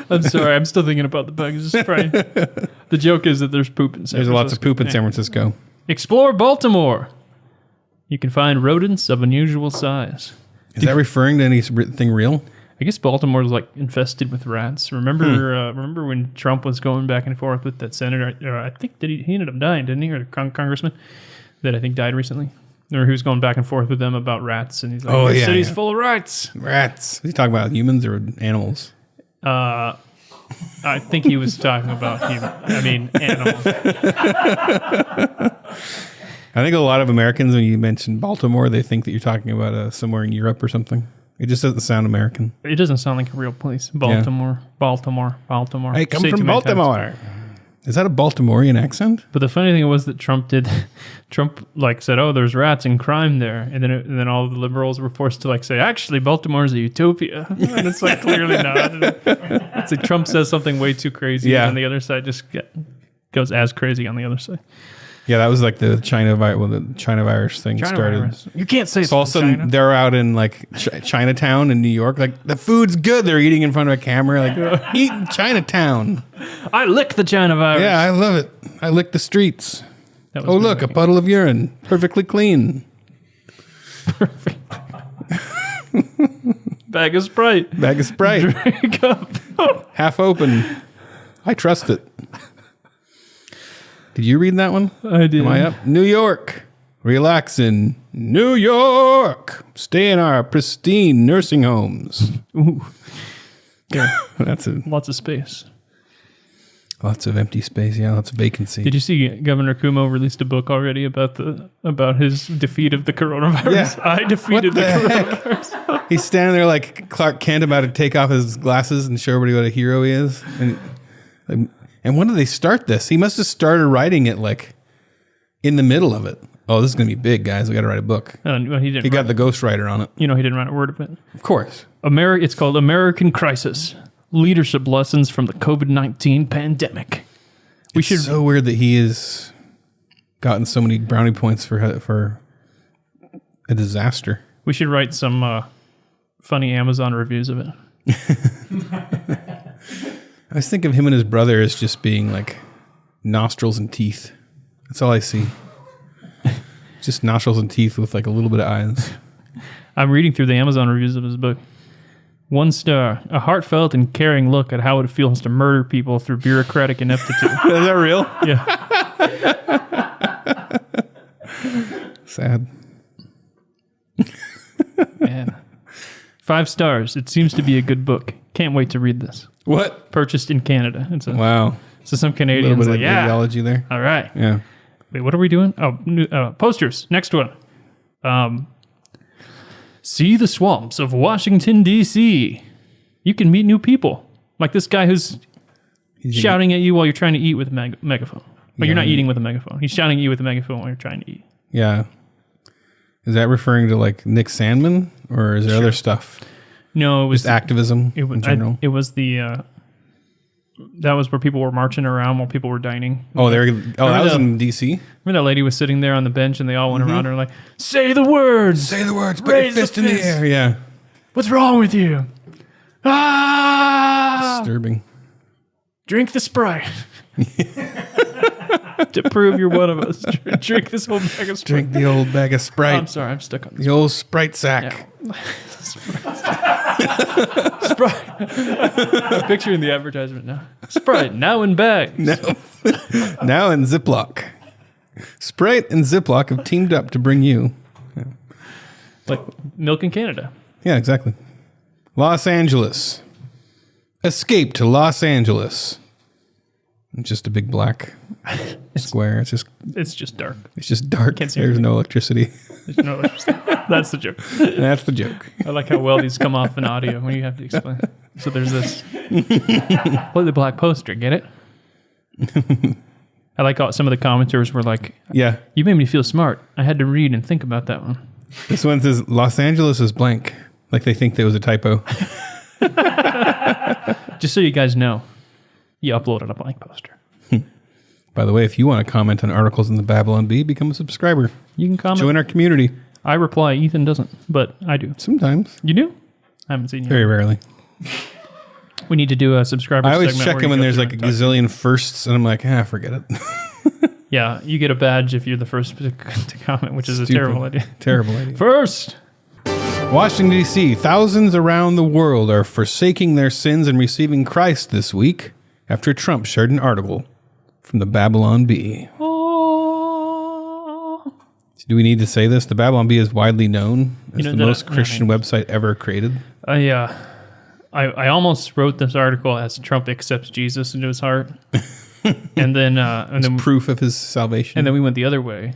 Speaker 2: I'm sorry. I'm still thinking about the bags of Sprite. The joke is that there's poop in San Francisco.
Speaker 3: There's lots of poop in San Francisco.
Speaker 2: Explore Baltimore. You can find rodents of unusual size.
Speaker 3: Is that referring to anything real?
Speaker 2: I guess Baltimore's like infested with rats. Remember when Trump was going back and forth with that senator? I think that he ended up dying, didn't he? Or the congressman that I think died recently. Or he was going back and forth with them about rats, and he's like, "The city's full of rats."
Speaker 3: Rats. Are you talking about humans or animals?
Speaker 2: I think he was talking about animals.
Speaker 3: I think a lot of Americans, when you mention Baltimore, they think that you're talking about somewhere in Europe or something. It just doesn't sound American.
Speaker 2: It doesn't sound like a real place. Baltimore.
Speaker 3: Hey, come from Baltimore. Is that a Baltimorean accent?
Speaker 2: But the funny thing was that Trump said, "Oh, there's rats and crime there," and then all the liberals were forced to say, "Actually, Baltimore's a utopia," and it's like clearly not. It's like Trump says something way too crazy, and the other side just goes as crazy on the other side.
Speaker 3: Yeah, that was like the China virus thing started.
Speaker 2: Virus. You can't say
Speaker 3: so all of a sudden they're out in Chinatown in New York. Like the food's good. They're eating in front of a camera. Like eat in Chinatown.
Speaker 2: I lick the China virus.
Speaker 3: Yeah, I love it. I lick the streets. Oh look, a puddle of urine, perfectly clean.
Speaker 2: Perfect. Bag of Sprite. Drink up.
Speaker 3: Half open. I trust it. Did you read that one?
Speaker 2: I did.
Speaker 3: Am I up? New York. Relax in New York. Stay in our pristine nursing homes.
Speaker 2: Ooh. Yeah.
Speaker 3: That's
Speaker 2: lots of space.
Speaker 3: Lots of empty space. Yeah, lots of vacancy.
Speaker 2: Did you see Governor Cuomo released a book already about his defeat of the coronavirus?
Speaker 3: Yeah.
Speaker 2: I defeated the
Speaker 3: heck?
Speaker 2: coronavirus.
Speaker 3: He's standing there like Clark Kent about to take off his glasses and show everybody what a hero he is. And when did they start this? He must have started writing it like in the middle of it. Oh, this is going to be big, guys. We got to write a book.
Speaker 2: Well, he didn't.
Speaker 3: He got the ghostwriter on it.
Speaker 2: He didn't write a word of it.
Speaker 3: Of course.
Speaker 2: It's called American Crisis: Leadership Lessons from the COVID-19 Pandemic.
Speaker 3: It's so weird that he has gotten so many brownie points for a disaster.
Speaker 2: We should write some funny Amazon reviews of it.
Speaker 3: I was thinking of him and his brother as just being like nostrils and teeth. That's all I see. Just nostrils and teeth with like a little bit of eyes.
Speaker 2: I'm reading through the Amazon reviews of his book. 1 star, a heartfelt and caring look at how it feels to murder people through bureaucratic ineptitude.
Speaker 3: Is that real?
Speaker 2: Yeah.
Speaker 3: Sad.
Speaker 2: Man. 5 stars. It seems to be a good book. Can't wait to read this.
Speaker 3: What?
Speaker 2: Purchased in Canada.
Speaker 3: Wow.
Speaker 2: So some
Speaker 3: A
Speaker 2: Canadians
Speaker 3: little bit
Speaker 2: like,
Speaker 3: of
Speaker 2: yeah.
Speaker 3: ideology there.
Speaker 2: All right.
Speaker 3: Yeah.
Speaker 2: Wait, what are we doing? Oh, posters. Next one. See the swamps of Washington, D.C. You can meet new people. Like this guy who's shouting at you while you're trying to eat with a megaphone. But you're not eating with a megaphone. He's shouting at you with a megaphone while you're trying to eat.
Speaker 3: Yeah. Is that referring to like Nick Sandman or is there other stuff?
Speaker 2: No, it was
Speaker 3: Just activism in general?
Speaker 2: it was the... that was where people were marching around while people were dining.
Speaker 3: That was in D.C.?
Speaker 2: Remember that lady was sitting there on the bench and they all went around her like, say the words!
Speaker 3: Say the words, put
Speaker 2: Raise
Speaker 3: your
Speaker 2: the
Speaker 3: fist in the
Speaker 2: fist.
Speaker 3: air. Yeah.
Speaker 2: What's wrong with you? Ah!
Speaker 3: Disturbing.
Speaker 2: Drink the Sprite. To prove you're one of us. Drink this whole bag of Sprite.
Speaker 3: Drink the old bag of Sprite.
Speaker 2: I'm sorry, I'm stuck on this.
Speaker 3: The old Sprite sack.
Speaker 2: Yeah. Sprite. I'm picturing the advertisement now. Sprite, now in bags.
Speaker 3: No. Now in Ziploc. Sprite and Ziploc have teamed up to bring you.
Speaker 2: Like milk in Canada.
Speaker 3: Yeah, exactly. Los Angeles. Escape to Los Angeles. It's just a big black square. It's
Speaker 2: just dark.
Speaker 3: It's just dark.
Speaker 2: Can't see
Speaker 3: There's
Speaker 2: anything.
Speaker 3: no electricity.
Speaker 2: There's no electricity. That's the joke.
Speaker 3: That's the joke.
Speaker 2: I like how well these come off in audio when you have to explain. So there's this. Play the black poster, get it? I like how some of the commenters were like,
Speaker 3: Yeah.
Speaker 2: you made me feel smart. I had to read and think about that one.
Speaker 3: This one says Los Angeles is blank. Like they think there was a typo.
Speaker 2: Just so you guys know, you uploaded a blank poster.
Speaker 3: By the way, if you want to comment on articles in the Babylon Bee, become a subscriber.
Speaker 2: You can comment.
Speaker 3: Join our community.
Speaker 2: I reply. Ethan doesn't, but I do.
Speaker 3: Sometimes.
Speaker 2: You do? I haven't seen you.
Speaker 3: Very rarely.
Speaker 2: We need to do a subscriber
Speaker 3: I always
Speaker 2: segment
Speaker 3: check
Speaker 2: where
Speaker 3: them
Speaker 2: you
Speaker 3: when
Speaker 2: go
Speaker 3: there's
Speaker 2: through
Speaker 3: like a
Speaker 2: and talk.
Speaker 3: gazillion firsts, and I'm like, forget it.
Speaker 2: Yeah, you get a badge if you're the first to comment, which is a
Speaker 3: Stupid.
Speaker 2: terrible idea.
Speaker 3: Terrible idea.
Speaker 2: First!
Speaker 3: Washington, D.C. Thousands around the world are forsaking their sins and receiving Christ this week after Trump shared an article from the Babylon Bee.
Speaker 2: Oh.
Speaker 3: Do we need to say this? The Babylon Bee is widely known as the most Christian
Speaker 2: no.
Speaker 3: website ever created.
Speaker 2: I almost wrote this article as Trump accepts Jesus into his heart. and then
Speaker 3: Proof of his salvation.
Speaker 2: And then we went the other way.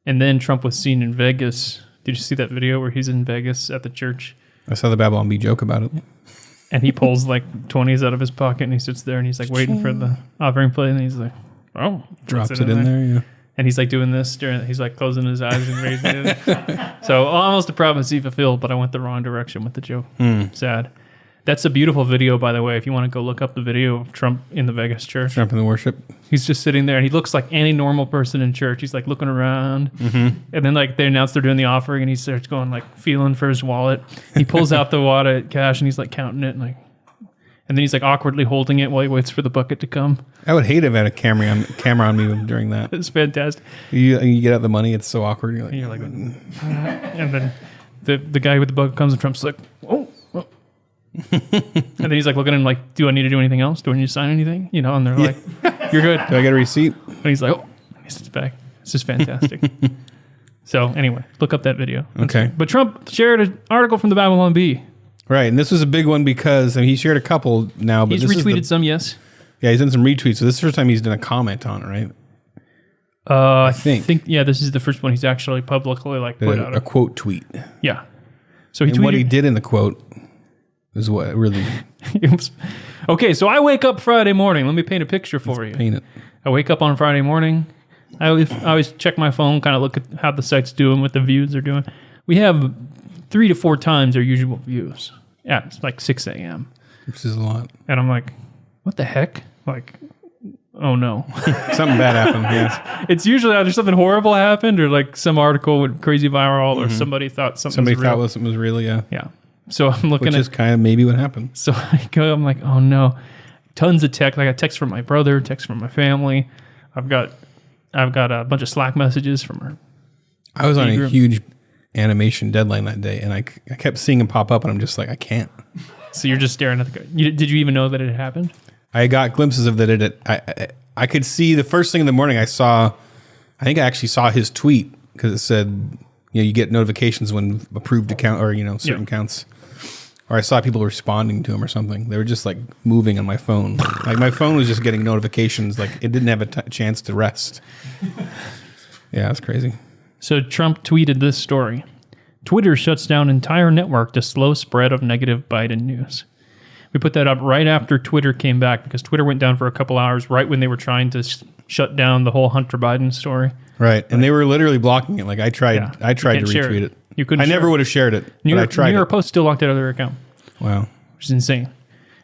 Speaker 2: And then Trump was seen in Vegas. Did you see that video where he's in Vegas at the church?
Speaker 3: I saw the Babylon Bee joke about it.
Speaker 2: And he pulls like 20s out of his pocket and he sits there and he's like waiting for the offering plate and he's like, oh.
Speaker 3: Drops it in there, yeah.
Speaker 2: And he's like doing this he's like closing his eyes and raising it. So almost a prophecy fulfilled, but I went the wrong direction with the joke. Sad. That's a beautiful video, by the way. If you want to go look up the video of Trump in the Vegas church.
Speaker 3: Trump in the worship.
Speaker 2: He's just sitting there and he looks like any normal person in church. He's like looking around. And then like they announce they're doing the offering and he starts going like feeling for his wallet. He pulls out the wallet cash and he's like counting it and then he's like awkwardly holding it while he waits for the bucket to come.
Speaker 3: I would hate if I had a camera on me during that.
Speaker 2: It's fantastic.
Speaker 3: You get out the money, it's so awkward. You're like,
Speaker 2: And then the guy with the bucket comes and Trump's like, oh. And then he's like looking at him like, do I need to do anything else? Do I need to sign anything? And they're like, you're good.
Speaker 3: do I get a receipt?
Speaker 2: And he's like, oh, he sits back. It's just fantastic. So anyway, look up that video.
Speaker 3: Okay.
Speaker 2: But Trump shared an article from the Babylon Bee.
Speaker 3: Right, and this was a big one because he shared a couple now. But
Speaker 2: He's
Speaker 3: this is
Speaker 2: retweeted some, yes.
Speaker 3: Yeah, he's done some retweets. So this is the first time he's done a comment on it, right?
Speaker 2: I
Speaker 3: think.
Speaker 2: Yeah, this is the first one he's actually publicly like put out
Speaker 3: a quote tweet.
Speaker 2: Yeah. So he
Speaker 3: and
Speaker 2: tweeted,
Speaker 3: what he did in the quote is what really
Speaker 2: it was, okay, so I wake up Friday morning. Let me paint a picture for you.
Speaker 3: paint it.
Speaker 2: I wake up on Friday morning. I always check my phone, kind of look at how the site's doing, what the views are doing. We have 3 to 4 times our usual views. Yeah, it's like 6 a.m.
Speaker 3: Which is a lot.
Speaker 2: And I'm like, what the heck? Like, oh no.
Speaker 3: Something bad happened, yes.
Speaker 2: It's usually either something horrible happened or like some article went crazy viral or somebody thought something was real.
Speaker 3: something was real, yeah.
Speaker 2: Yeah. So I'm looking
Speaker 3: Which is kind of maybe what happened.
Speaker 2: So I'm like, oh no. Tons of text. I got text from my brother, text from my family. I've got a bunch of Slack messages from her. I
Speaker 3: was on a huge animation deadline that day, and I kept seeing him pop up, and I'm just like, I can't.
Speaker 2: So you're just staring at the guy. Did you even know that it had happened?
Speaker 3: I got glimpses of that. I could see the first thing in the morning I think I actually saw his tweet because it said, you get notifications when approved account or, certain accounts. Or I saw people responding to him or something. They were just like moving on my phone. Like my phone was just getting notifications. Like it didn't have a chance to rest. Yeah, it's crazy.
Speaker 2: So Trump tweeted this story. Twitter shuts down entire network to slow spread of negative Biden news. We put that up right after Twitter came back because Twitter went down for a couple hours right when they were trying to shut down the whole Hunter Biden story.
Speaker 3: Right. And they were literally blocking it. Like I tried to retweet it.
Speaker 2: You couldn't.
Speaker 3: I never would have shared it. New
Speaker 2: York Post still locked out of their account.
Speaker 3: Wow.
Speaker 2: Which is insane.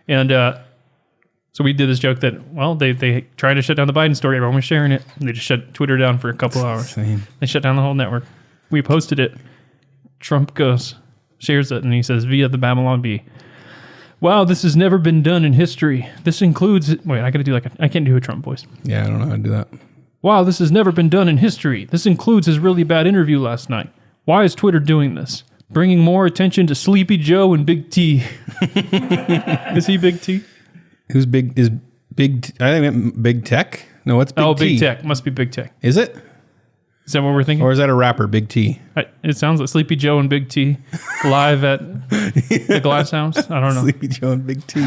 Speaker 2: And so we did this joke that, well, they tried to shut down the Biden story. Everyone was sharing it. And they just shut Twitter down for a couple hours.
Speaker 3: Insane.
Speaker 2: They shut down the whole network. We posted it. Trump shares it, and he says, via the Babylon Bee, wow, this has never been done in history. This includes... Wait, I got to do I can't do a Trump voice.
Speaker 3: Yeah, I don't know how to do that.
Speaker 2: Wow, this has never been done in history. This includes his really bad interview last night. Why is Twitter doing this? Bringing more attention to Sleepy Joe and Big T. Is he Big T?
Speaker 3: Who's big? Is Big? I think Big Tech. No, what's Big T?
Speaker 2: Oh, Big Tech. Must be Big Tech.
Speaker 3: Is it?
Speaker 2: Is that what we're thinking?
Speaker 3: Or is that a rapper, Big T?
Speaker 2: It sounds like Sleepy Joe and Big T live at the Glass House. I don't know.
Speaker 3: Sleepy Joe and Big T.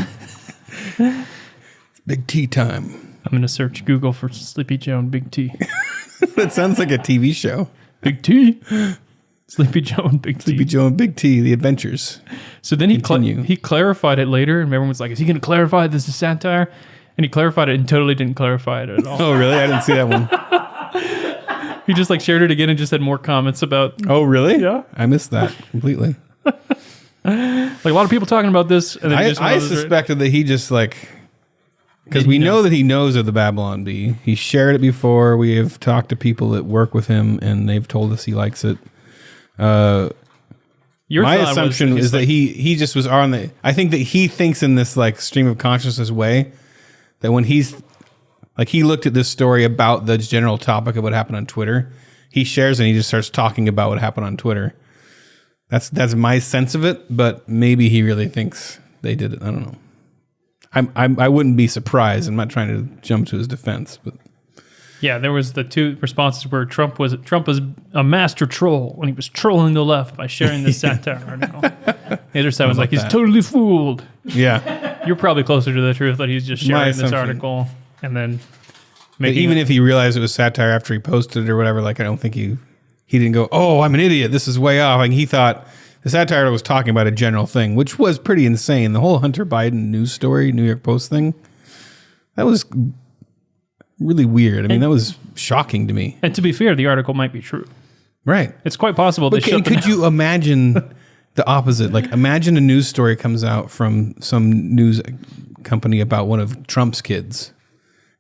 Speaker 3: Big T time.
Speaker 2: I'm going to search Google for Sleepy Joe and Big T.
Speaker 3: That sounds like a TV show.
Speaker 2: Big T. Sleepy Joe and Big T.
Speaker 3: Sleepy Joe and Big T, The Adventures.
Speaker 2: So then he clarified it later, and everyone was like, is he going to clarify this is satire? And he clarified it and totally didn't clarify it at all.
Speaker 3: Oh, really? I didn't see that one.
Speaker 2: He just shared it again and just had more comments about...
Speaker 3: Oh, really?
Speaker 2: Yeah.
Speaker 3: I missed that completely.
Speaker 2: A lot of people talking about this. And then
Speaker 3: I suspected that he just because we know that he knows of the Babylon Bee. He shared it before. We have talked to people that work with him, and they've told us he likes it. My assumption is that he just was on the... I think that he thinks in this stream of consciousness way that when he's... he looked at this story about the general topic of what happened on Twitter. He shares and he just starts talking about what happened on Twitter. That's my sense of it, but maybe he really thinks they did it. I don't know. I wouldn't be surprised. I'm not trying to jump to his defense, but
Speaker 2: yeah, there was the two responses where Trump was a master troll when he was trolling the left by sharing this satire article. The other side was he's totally fooled.
Speaker 3: Yeah,
Speaker 2: you're probably closer to the truth that he's just sharing this article and then
Speaker 3: even if he realized it was satire after he posted it or whatever, I don't think he didn't go, oh, I'm an idiot, this is way off. He thought the satire was talking about a general thing, which was pretty insane. The whole Hunter Biden news story, New York Post thing, that was really weird. That was shocking to me.
Speaker 2: And to be fair, the article might be true.
Speaker 3: Right.
Speaker 2: It's quite possible.
Speaker 3: Could you imagine the opposite? Imagine a news story comes out from some news company about one of Trump's kids.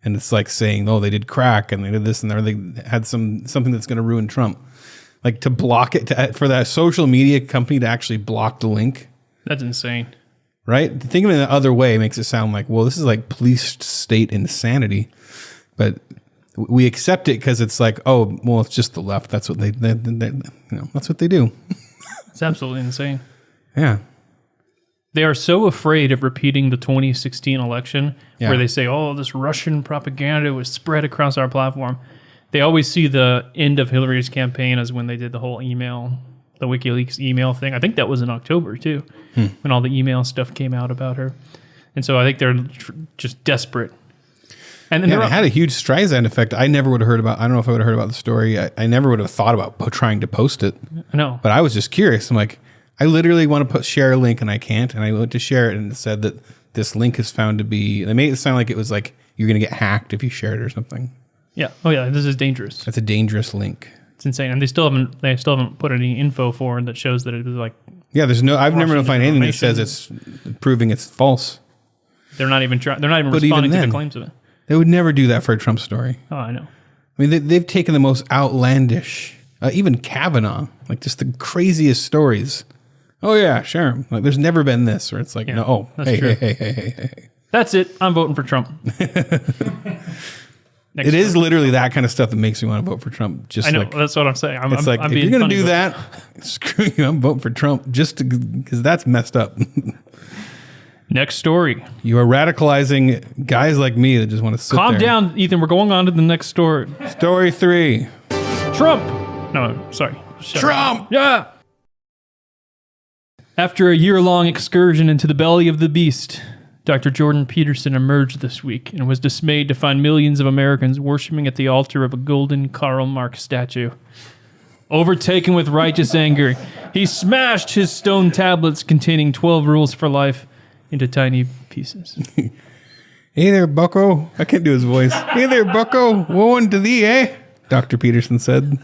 Speaker 3: And it's saying, oh, they did crack and they did this and they had something that's going to ruin Trump. To block it, for that social media company to actually block the link.
Speaker 2: That's insane.
Speaker 3: Right? Think of it the other way makes it sound well, this is police state insanity. But we accept it because it's oh, well, it's just the left. That's what they that's what they do.
Speaker 2: It's absolutely insane.
Speaker 3: Yeah.
Speaker 2: They are so afraid of repeating the 2016 election where they say, oh, this Russian propaganda was spread across our platform. They always see the end of Hillary's campaign as when they did the whole email, the WikiLeaks email thing. I think that was in October, too, when all the email stuff came out about her. And so I think they're just desperate And then
Speaker 3: it had a huge Streisand effect. I never would have heard about. I don't know if I would have heard about the story. I never would have thought about trying to post it.
Speaker 2: No,
Speaker 3: but I was just curious. I'm like, I literally want to share a link and I can't. And I went to share it and it said that this link is found to be. They made it sound like it was like you're going to get hacked if you share it or something.
Speaker 2: Yeah. Oh yeah. This is dangerous.
Speaker 3: That's a dangerous link.
Speaker 2: It's insane, and they still haven't put any info forward that shows that it was like.
Speaker 3: Yeah, there's no. I've never found anything that says it's proving it's false.
Speaker 2: They're not even trying. They're not even responding to the claims of it.
Speaker 3: They would never do that for a Trump story.
Speaker 2: Oh, I know.
Speaker 3: I mean, they've taken the most outlandish, even Kavanaugh, like just the craziest stories. Oh yeah, share them. Like, there's never been this where it's like, no, oh, hey.
Speaker 2: That's it. I'm voting for Trump.
Speaker 3: It is literally that kind of stuff that makes me want to vote for Trump. Just
Speaker 2: I know,
Speaker 3: like,
Speaker 2: that's what I'm saying.
Speaker 3: It's like, if you're going to do that, screw you, I'm voting for Trump just because that's messed up.
Speaker 2: Next story.
Speaker 3: You are radicalizing guys like me that just want to sit there.
Speaker 2: Calm down, Ethan. We're going on to the next story.
Speaker 3: Story 3.
Speaker 2: Trump. No, sorry.
Speaker 3: Trump!
Speaker 2: Yeah. After a year-long excursion into the belly of the beast, Dr. Jordan Peterson emerged this week and was dismayed to find millions of Americans worshiping at the altar of a golden Karl Marx statue. Overtaken with righteous anger, he smashed his stone tablets containing 12 rules for life into tiny pieces.
Speaker 3: Hey there, bucko. I can't do his voice. Hey there, bucko. Woe unto thee, eh? Dr. Peterson said.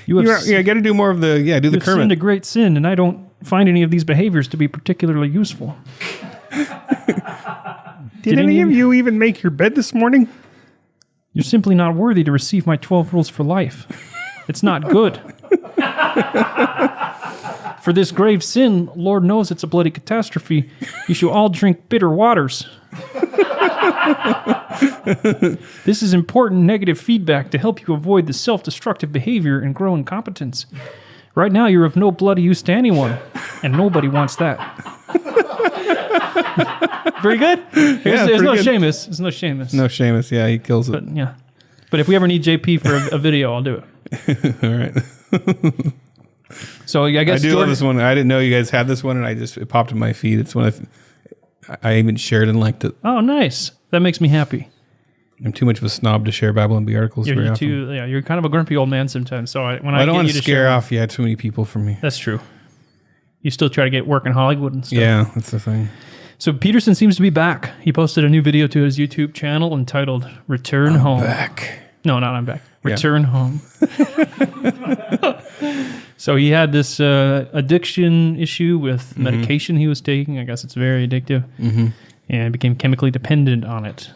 Speaker 3: You got to do more of the, do the Kermit.
Speaker 2: Sinned a great sin, and I don't find any of these behaviors to be particularly useful.
Speaker 3: Did any of you even make your bed this morning?
Speaker 2: You're simply not worthy to receive my 12 rules for life. It's not good. For this grave sin, Lord knows it's a bloody catastrophe. You should all drink bitter waters. This is important negative feedback to help you avoid the self-destructive behavior and grow in competence. Right now, you're of no bloody use to anyone, and nobody wants that. Very good? There's no Seamus. There's no Seamus.
Speaker 3: No Seamus, yeah, he kills it.
Speaker 2: But, yeah. But if we ever need JP for a video, I'll do it.
Speaker 3: All right.
Speaker 2: So I guess
Speaker 3: I do love this one. I didn't know you guys had this one, and it popped in my feed. It's one I even shared and liked it.
Speaker 2: Oh, nice. That makes me happy.
Speaker 3: I'm too much of a snob to share Babylon Bee articles very often.
Speaker 2: You're kind of a grumpy old man sometimes. So I
Speaker 3: don't want to scare off too many people from me.
Speaker 2: That's true. You still try to get work in Hollywood and stuff.
Speaker 3: Yeah, that's the thing.
Speaker 2: So Peterson seems to be back. He posted a new video to his YouTube channel entitled "Return Home."
Speaker 3: Back.
Speaker 2: No, not I'm back. Return Home. So he had this addiction issue with medication he was taking. I guess it's very addictive, and became chemically dependent on it.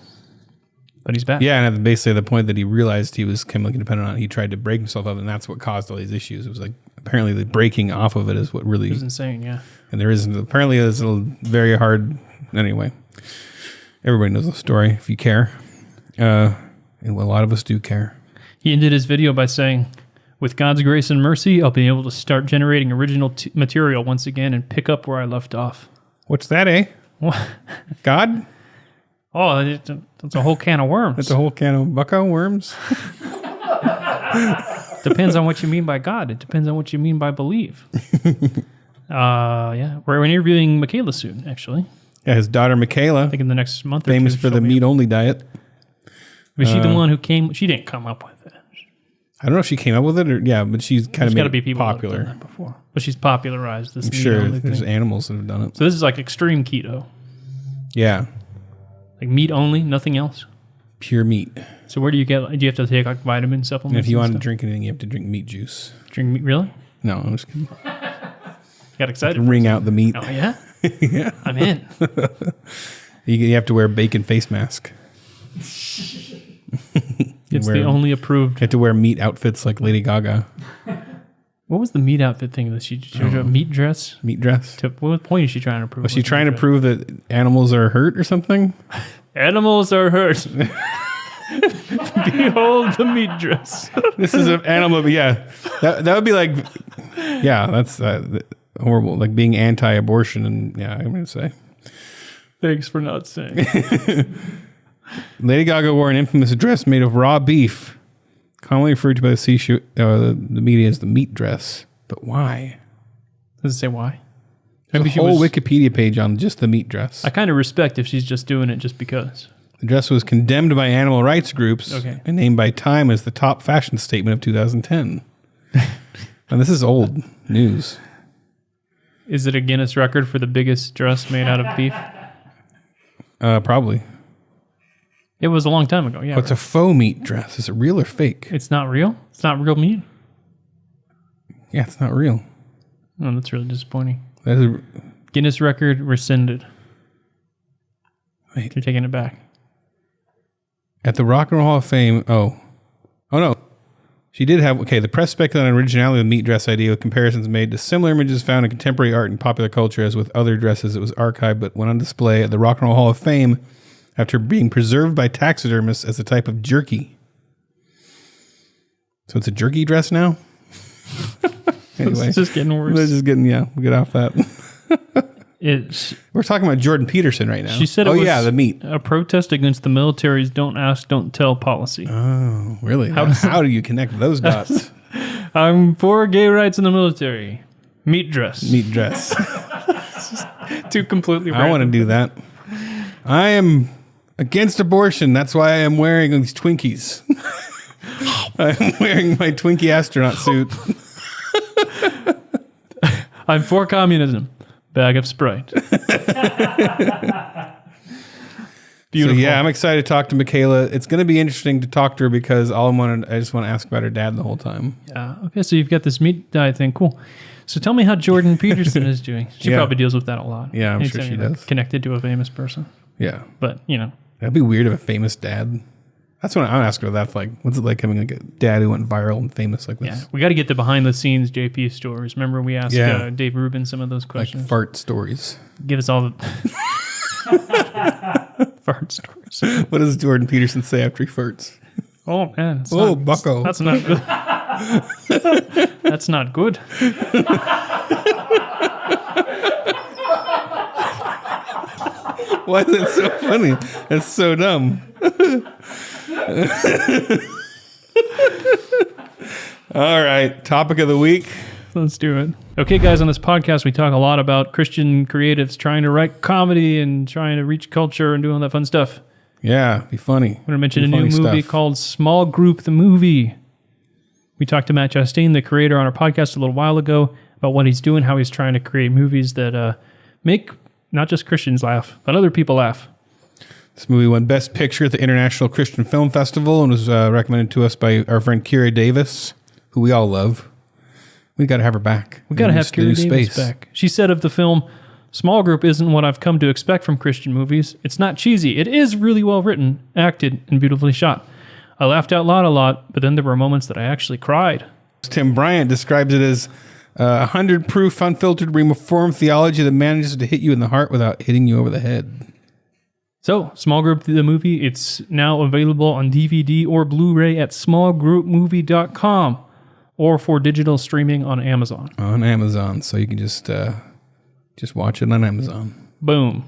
Speaker 2: But he's back.
Speaker 3: Yeah, and at basically the point that he realized he was chemically dependent on it, he tried to break himself of it, and that's what caused all these issues. It was like apparently the breaking off of it is what really...
Speaker 2: It was insane, yeah.
Speaker 3: And there isn't... Apparently it's very hard... Anyway, everybody knows the story if you care. And a lot of us do care.
Speaker 2: He ended his video by saying, "With God's grace and mercy, I'll be able to start generating original material once again and pick up where I left off."
Speaker 3: What's that, eh?
Speaker 2: What?
Speaker 3: God?
Speaker 2: Oh, that's a whole can of worms.
Speaker 3: That's a whole can of bucko worms?
Speaker 2: Depends on what you mean by God. It depends on what you mean by believe. Yeah. We're interviewing Michaela soon, actually.
Speaker 3: Yeah, his daughter Michaela.
Speaker 2: I think in the next month or
Speaker 3: famous
Speaker 2: two,
Speaker 3: for the meat-only diet.
Speaker 2: Was she the one who came? She didn't come up with it.
Speaker 3: I don't know if she came up with it or... Yeah, but she's kind of made it popular.
Speaker 2: That have done that before. But she's popularized this
Speaker 3: I'm sure
Speaker 2: meat-only
Speaker 3: there's
Speaker 2: thing.
Speaker 3: animals that have done it.
Speaker 2: So this is like extreme keto.
Speaker 3: Yeah.
Speaker 2: Like meat only, nothing else?
Speaker 3: Pure meat.
Speaker 2: So where do you get... Do you have to take like vitamin supplements?
Speaker 3: And if you want to drink anything, you have to drink meat juice.
Speaker 2: Drink meat? Really?
Speaker 3: No, I'm just kidding.
Speaker 2: Got excited.
Speaker 3: Wring out the meat.
Speaker 2: Oh, yeah?
Speaker 3: Yeah.
Speaker 2: I'm in.
Speaker 3: You have to wear a bacon face mask.
Speaker 2: It's the only approved...
Speaker 3: You have to wear meat outfits like Lady Gaga.
Speaker 2: What was the meat outfit thing that she a meat dress?
Speaker 3: Meat dress.
Speaker 2: To what point is she trying to prove?
Speaker 3: Was she trying to prove that animals are hurt or something?
Speaker 2: Animals are hurt. Behold the meat dress.
Speaker 3: This is an animal, but yeah. That would be like... Yeah, that's horrible. Like being anti-abortion and... Yeah, I'm going to say.
Speaker 2: Thanks for not saying.
Speaker 3: Lady Gaga wore an infamous dress made of raw beef, commonly referred to by the media as the meat dress. But why?
Speaker 2: Does it say why?
Speaker 3: There's a whole Wikipedia page on just the meat dress.
Speaker 2: I kind of respect if she's just doing it just because.
Speaker 3: The dress was condemned by animal rights groups and named by Time as the top fashion statement of 2010. And this is old news.
Speaker 2: Is it a Guinness record for the biggest dress made out of beef?
Speaker 3: Probably.
Speaker 2: It was a long time ago, yeah.
Speaker 3: Oh, it's a faux meat dress. Is it real or fake?
Speaker 2: It's not real? It's not real meat?
Speaker 3: Yeah, it's not real.
Speaker 2: Oh, that's really disappointing.
Speaker 3: That is,
Speaker 2: Guinness record rescinded.
Speaker 3: wait.
Speaker 2: You're taking it back.
Speaker 3: At the Rock and Roll Hall of Fame, oh no. She did have, the press speculated on originality of the meat dress idea with comparisons made to similar images found in contemporary art and popular culture. As with other dresses, it was archived but went on display at the Rock and Roll Hall of Fame after being preserved by taxidermists as a type of jerky. So it's a jerky dress now? Anyway.
Speaker 2: It's just getting worse.
Speaker 3: We'll get off that. We're talking about Jordan Peterson right now.
Speaker 2: She said it was
Speaker 3: the meat.
Speaker 2: A protest against the military's don't ask, don't tell policy.
Speaker 3: Oh, really? How do you connect those dots?
Speaker 2: I'm for gay rights in the military. Meat dress.
Speaker 3: Meat dress.
Speaker 2: Two completely
Speaker 3: I want to do that. I am against abortion. That's why I am wearing these Twinkies. I'm wearing my Twinkie astronaut suit.
Speaker 2: I'm for communism. Bag of Sprite. Beautiful.
Speaker 3: So yeah, I'm excited to talk to Michaela. It's going to be interesting to talk to her because I just want to ask about her dad the whole time.
Speaker 2: Yeah. Okay. So you've got this meat diet thing. Cool. So tell me how Jordan Peterson is doing. She probably deals with that a lot.
Speaker 3: Yeah, I'm sure she does.
Speaker 2: Connected to a famous person.
Speaker 3: Yeah.
Speaker 2: But,
Speaker 3: That'd be weird if a famous dad. That's what I'm asking about that. Like, what's it like having like a dad who went viral and famous like this?
Speaker 2: Yeah. We got to get the behind the scenes JP stories. Remember we asked Dave Rubin some of those questions?
Speaker 3: Like fart stories.
Speaker 2: Give us all the fart stories.
Speaker 3: What does Jordan Peterson say after he farts?
Speaker 2: Oh, man.
Speaker 3: Bucko.
Speaker 2: That's not good. That's not good.
Speaker 3: Why is it so funny? That's so dumb. All right. Topic of the week.
Speaker 2: Let's do it. Okay, guys, on this podcast, we talk a lot about Christian creatives trying to write comedy and trying to reach culture and doing all that fun stuff.
Speaker 3: Yeah, be funny.
Speaker 2: I'm going to mention a new movie called Small Group the Movie. We talked to Matt Chastain, the creator, on our podcast a little while ago about what he's doing, how he's trying to create movies that make not just Christians laugh, but other people laugh.
Speaker 3: This movie won Best Picture at the International Christian Film Festival and was recommended to us by our friend Kira Davis, who we all love. We got to have her back.
Speaker 2: We got to have Kira Davis back. She said of the film, Small Group isn't what I've come to expect from Christian movies. It's not cheesy. It is really well written, acted, and beautifully shot. I laughed out loud a lot, but then there were moments that I actually cried.
Speaker 3: Tim Bryant describes it as 100 proof, unfiltered, reformed theology that manages to hit you in the heart without hitting you over the head.
Speaker 2: So, Small Group the Movie, it's now available on DVD or Blu-ray at smallgroupmovie.com or for digital streaming on Amazon.
Speaker 3: On Amazon, so you can just watch it on Amazon.
Speaker 2: Boom.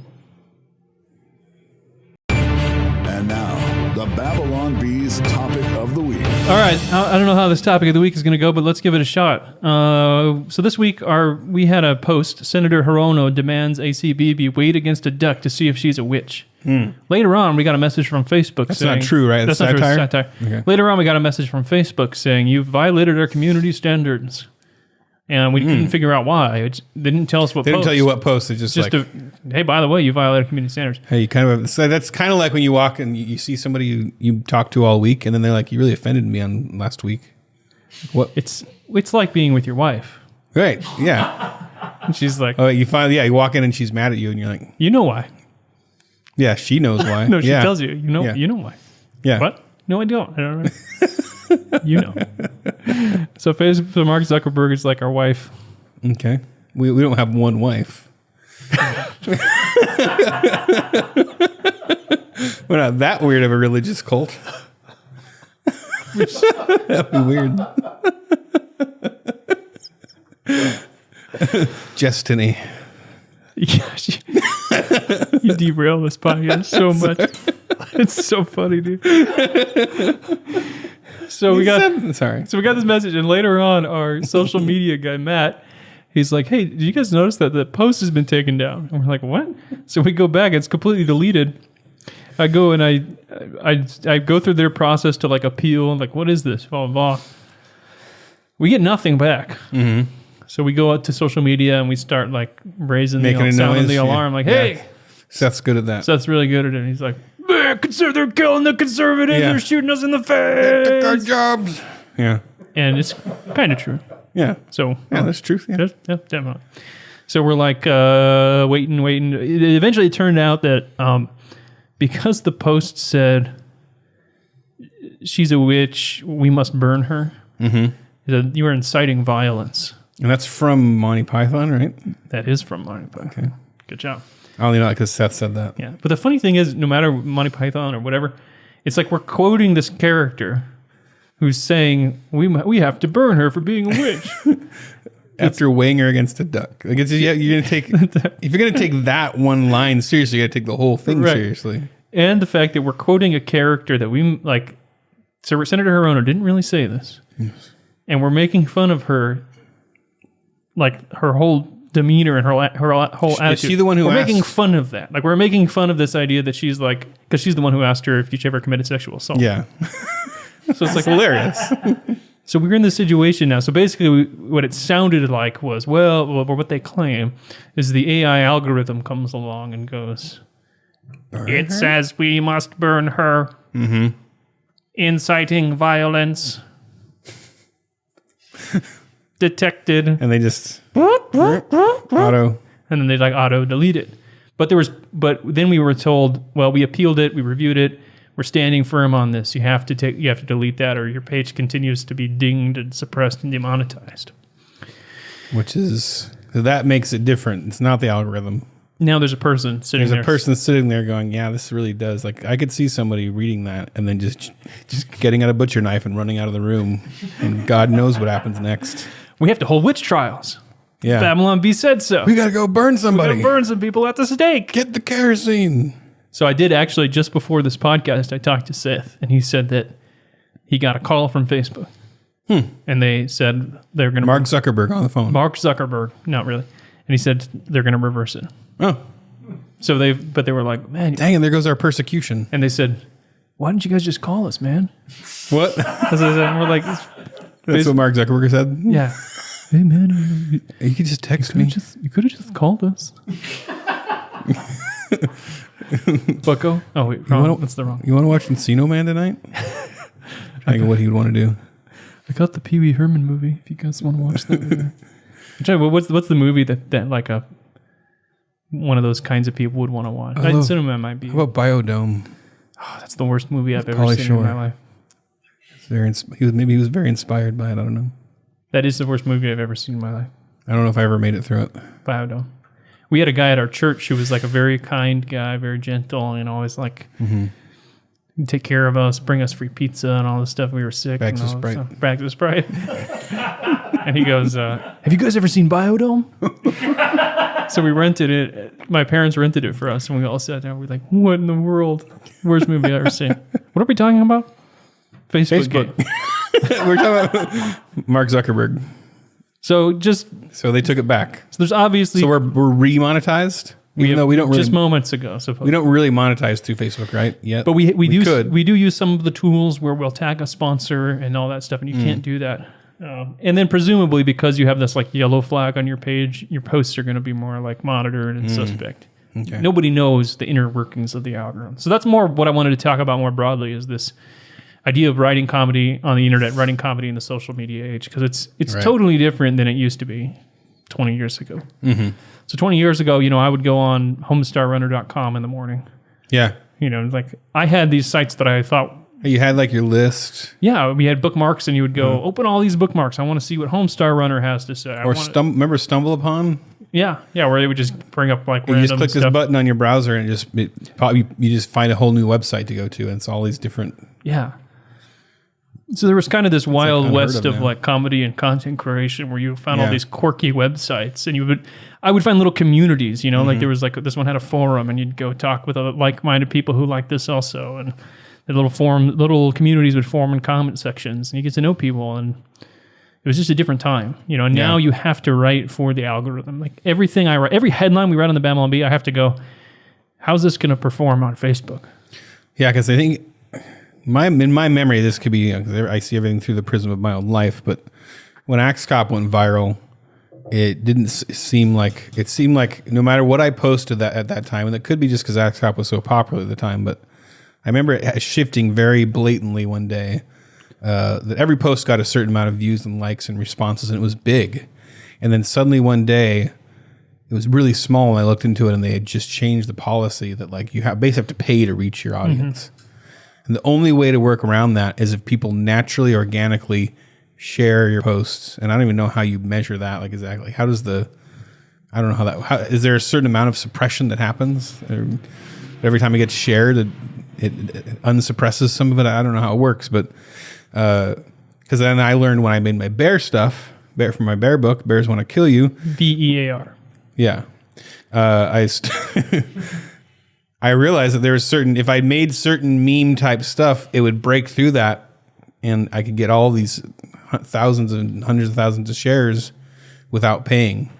Speaker 1: And now, the Babylon Bees topic of the week.
Speaker 2: All right, I don't know how this topic of the week is going to go, but let's give it a shot. So this week, we had a post. Senator Hirono demands ACB be weighed against a duck to see if she's a witch. Later on, we got a message from Facebook
Speaker 3: That's
Speaker 2: saying...
Speaker 3: not true, right?
Speaker 2: That's not true. It's satire. Okay. Later on, we got a message from Facebook saying, you've violated our community standards. And we couldn't figure out why. They didn't tell us what post.
Speaker 3: They didn't tell you what post. It's just like...
Speaker 2: hey, by the way, you violated community standards.
Speaker 3: Hey, you kind of... So that's kind of like when you walk and you see somebody you talk to all week, and then they're like, you really offended me on last week. What?
Speaker 2: It's like being with your wife.
Speaker 3: Right, yeah.
Speaker 2: And she's like...
Speaker 3: Oh, you walk in and she's mad at you, and you're like...
Speaker 2: You know why.
Speaker 3: Yeah, she knows why.
Speaker 2: No, she tells you. You know why.
Speaker 3: Yeah.
Speaker 2: What? No, I don't know. You know. So Mark Zuckerberg is like our wife.
Speaker 3: Okay. We don't have one wife. We're not that weird of a religious cult. That'd be weird. Destiny.
Speaker 2: Yeah, you derail this podcast so much. It's so funny, dude. So we got this message, and later on, our social media guy Matt, he's like, "Hey, did you guys notice that the post has been taken down?" And we're like, "What?" So we go back; it's completely deleted. I go and I go through their process to like appeal. Like, what is this? Blah, blah, blah. We get nothing back. Mm-hmm. So we go out to social media and we start like sounding the alarm. Like, hey.
Speaker 3: Seth's good at that.
Speaker 2: Seth's really good at it. He's like, they're killing the conservatives.
Speaker 3: Yeah.
Speaker 2: They're shooting us in the face.
Speaker 3: They took our jobs. Yeah.
Speaker 2: And it's kind of true.
Speaker 3: Yeah.
Speaker 2: So
Speaker 3: that's truth. Yeah.
Speaker 2: Definitely. So we're like waiting. Eventually it turned out that because the post said she's a witch, we must burn her. Mm-hmm. You are inciting violence.
Speaker 3: And that's from Monty Python, right?
Speaker 2: That is from Monty Python.
Speaker 3: Okay.
Speaker 2: Good job.
Speaker 3: I only know that because Seth said that.
Speaker 2: Yeah. But the funny thing is, no matter Monty Python or whatever, it's like we're quoting this character who's saying, we have to burn her for being a witch.
Speaker 3: After weighing her against a duck. Like you're gonna take if you're gonna take that one line seriously, you gotta take the whole thing seriously.
Speaker 2: And the fact that we're quoting a character that we like. So Senator Hirono didn't really say this. Yes. And we're making fun of her, like her whole demeanor and her whole attitude.
Speaker 3: Is she the one who
Speaker 2: we're making fun of that? Like we're making fun of this idea that she's like, because she's the one who asked her if she ever committed sexual assault.
Speaker 3: Yeah.
Speaker 2: So it's like hilarious. So we're in this situation now. So basically, what it sounded like was, well, what they claim is the AI algorithm comes along and goes, it says we must burn her, inciting violence, detected,
Speaker 3: and they just auto,
Speaker 2: and then they like auto delete it. But then we were told, well, we appealed it, we reviewed it. We're standing firm on this. You have to delete that, or your page continues to be dinged and suppressed and demonetized.
Speaker 3: That makes it different. It's not the algorithm.
Speaker 2: Now there's a person sitting there.
Speaker 3: There's a person sitting there going, yeah, this really does. Like I could see somebody reading that and then just getting out a butcher knife and running out of the room, and God knows what happens next.
Speaker 2: We have to hold witch trials.
Speaker 3: Yeah,
Speaker 2: Babylon B said so.
Speaker 3: We got to go burn somebody.
Speaker 2: We got to burn some people at the stake.
Speaker 3: Get the kerosene.
Speaker 2: So I did actually, just before this podcast, I talked to Seth, and he said that he got a call from Facebook. And they said they're going to...
Speaker 3: Mark Zuckerberg on the phone.
Speaker 2: Mark Zuckerberg, not really. And he said they're going to reverse it.
Speaker 3: Oh.
Speaker 2: So they were like, man...
Speaker 3: Dang, and there goes our persecution.
Speaker 2: And they said, why didn't you guys just call us, man?
Speaker 3: What?
Speaker 2: We're like...
Speaker 3: That's what Mark Zuckerberg said?
Speaker 2: Yeah. Hey, man.
Speaker 3: You could just text me.
Speaker 2: You could have just called us. Bucko? Oh, wait. That's the wrong.
Speaker 3: You want to watch Encino Man tonight? I think what he would want to do.
Speaker 2: I got the Pee Wee Herman movie. If you guys want to watch that movie. What's the movie that like one of those kinds of people would want to watch? Cinema might be.
Speaker 3: How about Biodome?
Speaker 2: Oh, that's the worst movie I've ever seen in my life.
Speaker 3: Maybe he was very inspired by it. I don't know.
Speaker 2: That is the worst movie I've ever seen in my life.
Speaker 3: I don't know if I ever made it through it.
Speaker 2: Biodome. We had a guy at our church who was like a very kind guy, very gentle, and always like take care of us, bring us free pizza and all this stuff. We were sick. Bags of Sprite. And he goes, have you guys ever seen Biodome? So we rented it. My parents rented it for us, and we all sat down. We're like, what in the world? Worst movie I've ever seen. What are we talking about? Facebook.
Speaker 3: We're talking about Mark Zuckerberg.
Speaker 2: So
Speaker 3: they took it back.
Speaker 2: So there's obviously...
Speaker 3: So we're remonetized? Even though we don't really...
Speaker 2: Just moments ago.
Speaker 3: We don't really monetize through Facebook, right? Yet.
Speaker 2: But we do use some of the tools where we'll tag a sponsor and all that stuff, and you can't do that. And then presumably because you have this like yellow flag on your page, your posts are going to be more like monitored and suspect. Okay. Nobody knows the inner workings of the algorithm. So that's more what I wanted to talk about more broadly, is this idea of writing comedy on the internet, writing comedy in the social media age, because it's totally different than it used to be 20 years ago. So 20 years ago, I would go on homestarrunner.com in the morning.
Speaker 3: Yeah.
Speaker 2: Like I had these sites that I thought...
Speaker 3: You had like your list.
Speaker 2: Yeah, we had bookmarks, and you would go, open all these bookmarks. I want to see what Homestar Runner has to say.
Speaker 3: Remember Stumble Upon?
Speaker 2: Yeah, where they would just bring up like
Speaker 3: you
Speaker 2: random
Speaker 3: just click
Speaker 2: stuff.
Speaker 3: this button on your browser, and you just find a whole new website to go to, and it's all these different...
Speaker 2: Yeah. So there was kind of this wild west of like comedy and content creation where you found all these quirky websites, and I would find little communities, like there was like this one had a forum, and you'd go talk with other like-minded people who like this also, and the little communities would form in comment sections, and you get to know people, and it was just a different time, and now you have to write for the algorithm. Like everything I write, every headline we write on the Babylon Bee, I have to go, How's this going to perform on Facebook?
Speaker 3: Yeah, because I think in my memory, this could be, I see everything through the prism of my own life, but when Axe Cop went viral, it didn't seem like, it seemed like no matter what I posted at that time, and it could be just because Axe Cop was so popular at the time, but I remember it shifting very blatantly one day, that every post got a certain amount of views and likes and responses, and it was big. And then suddenly one day, it was really small, and I looked into it, and they had just changed the policy that like you basically have to pay to reach your audience. And the only way to work around that is if people naturally, organically share your posts. And I don't even know how you measure that. Like exactly, how does I don't know is there a certain amount of suppression that happens? Every time it gets shared, it unsuppresses some of it. I don't know how it works, but because then I learned when I made my bear stuff, from my bear book, Bears Want to Kill You.
Speaker 2: BEAR.
Speaker 3: Yeah. I realized that there was if I made certain meme type stuff, it would break through that and I could get all these thousands and hundreds of thousands of shares without paying.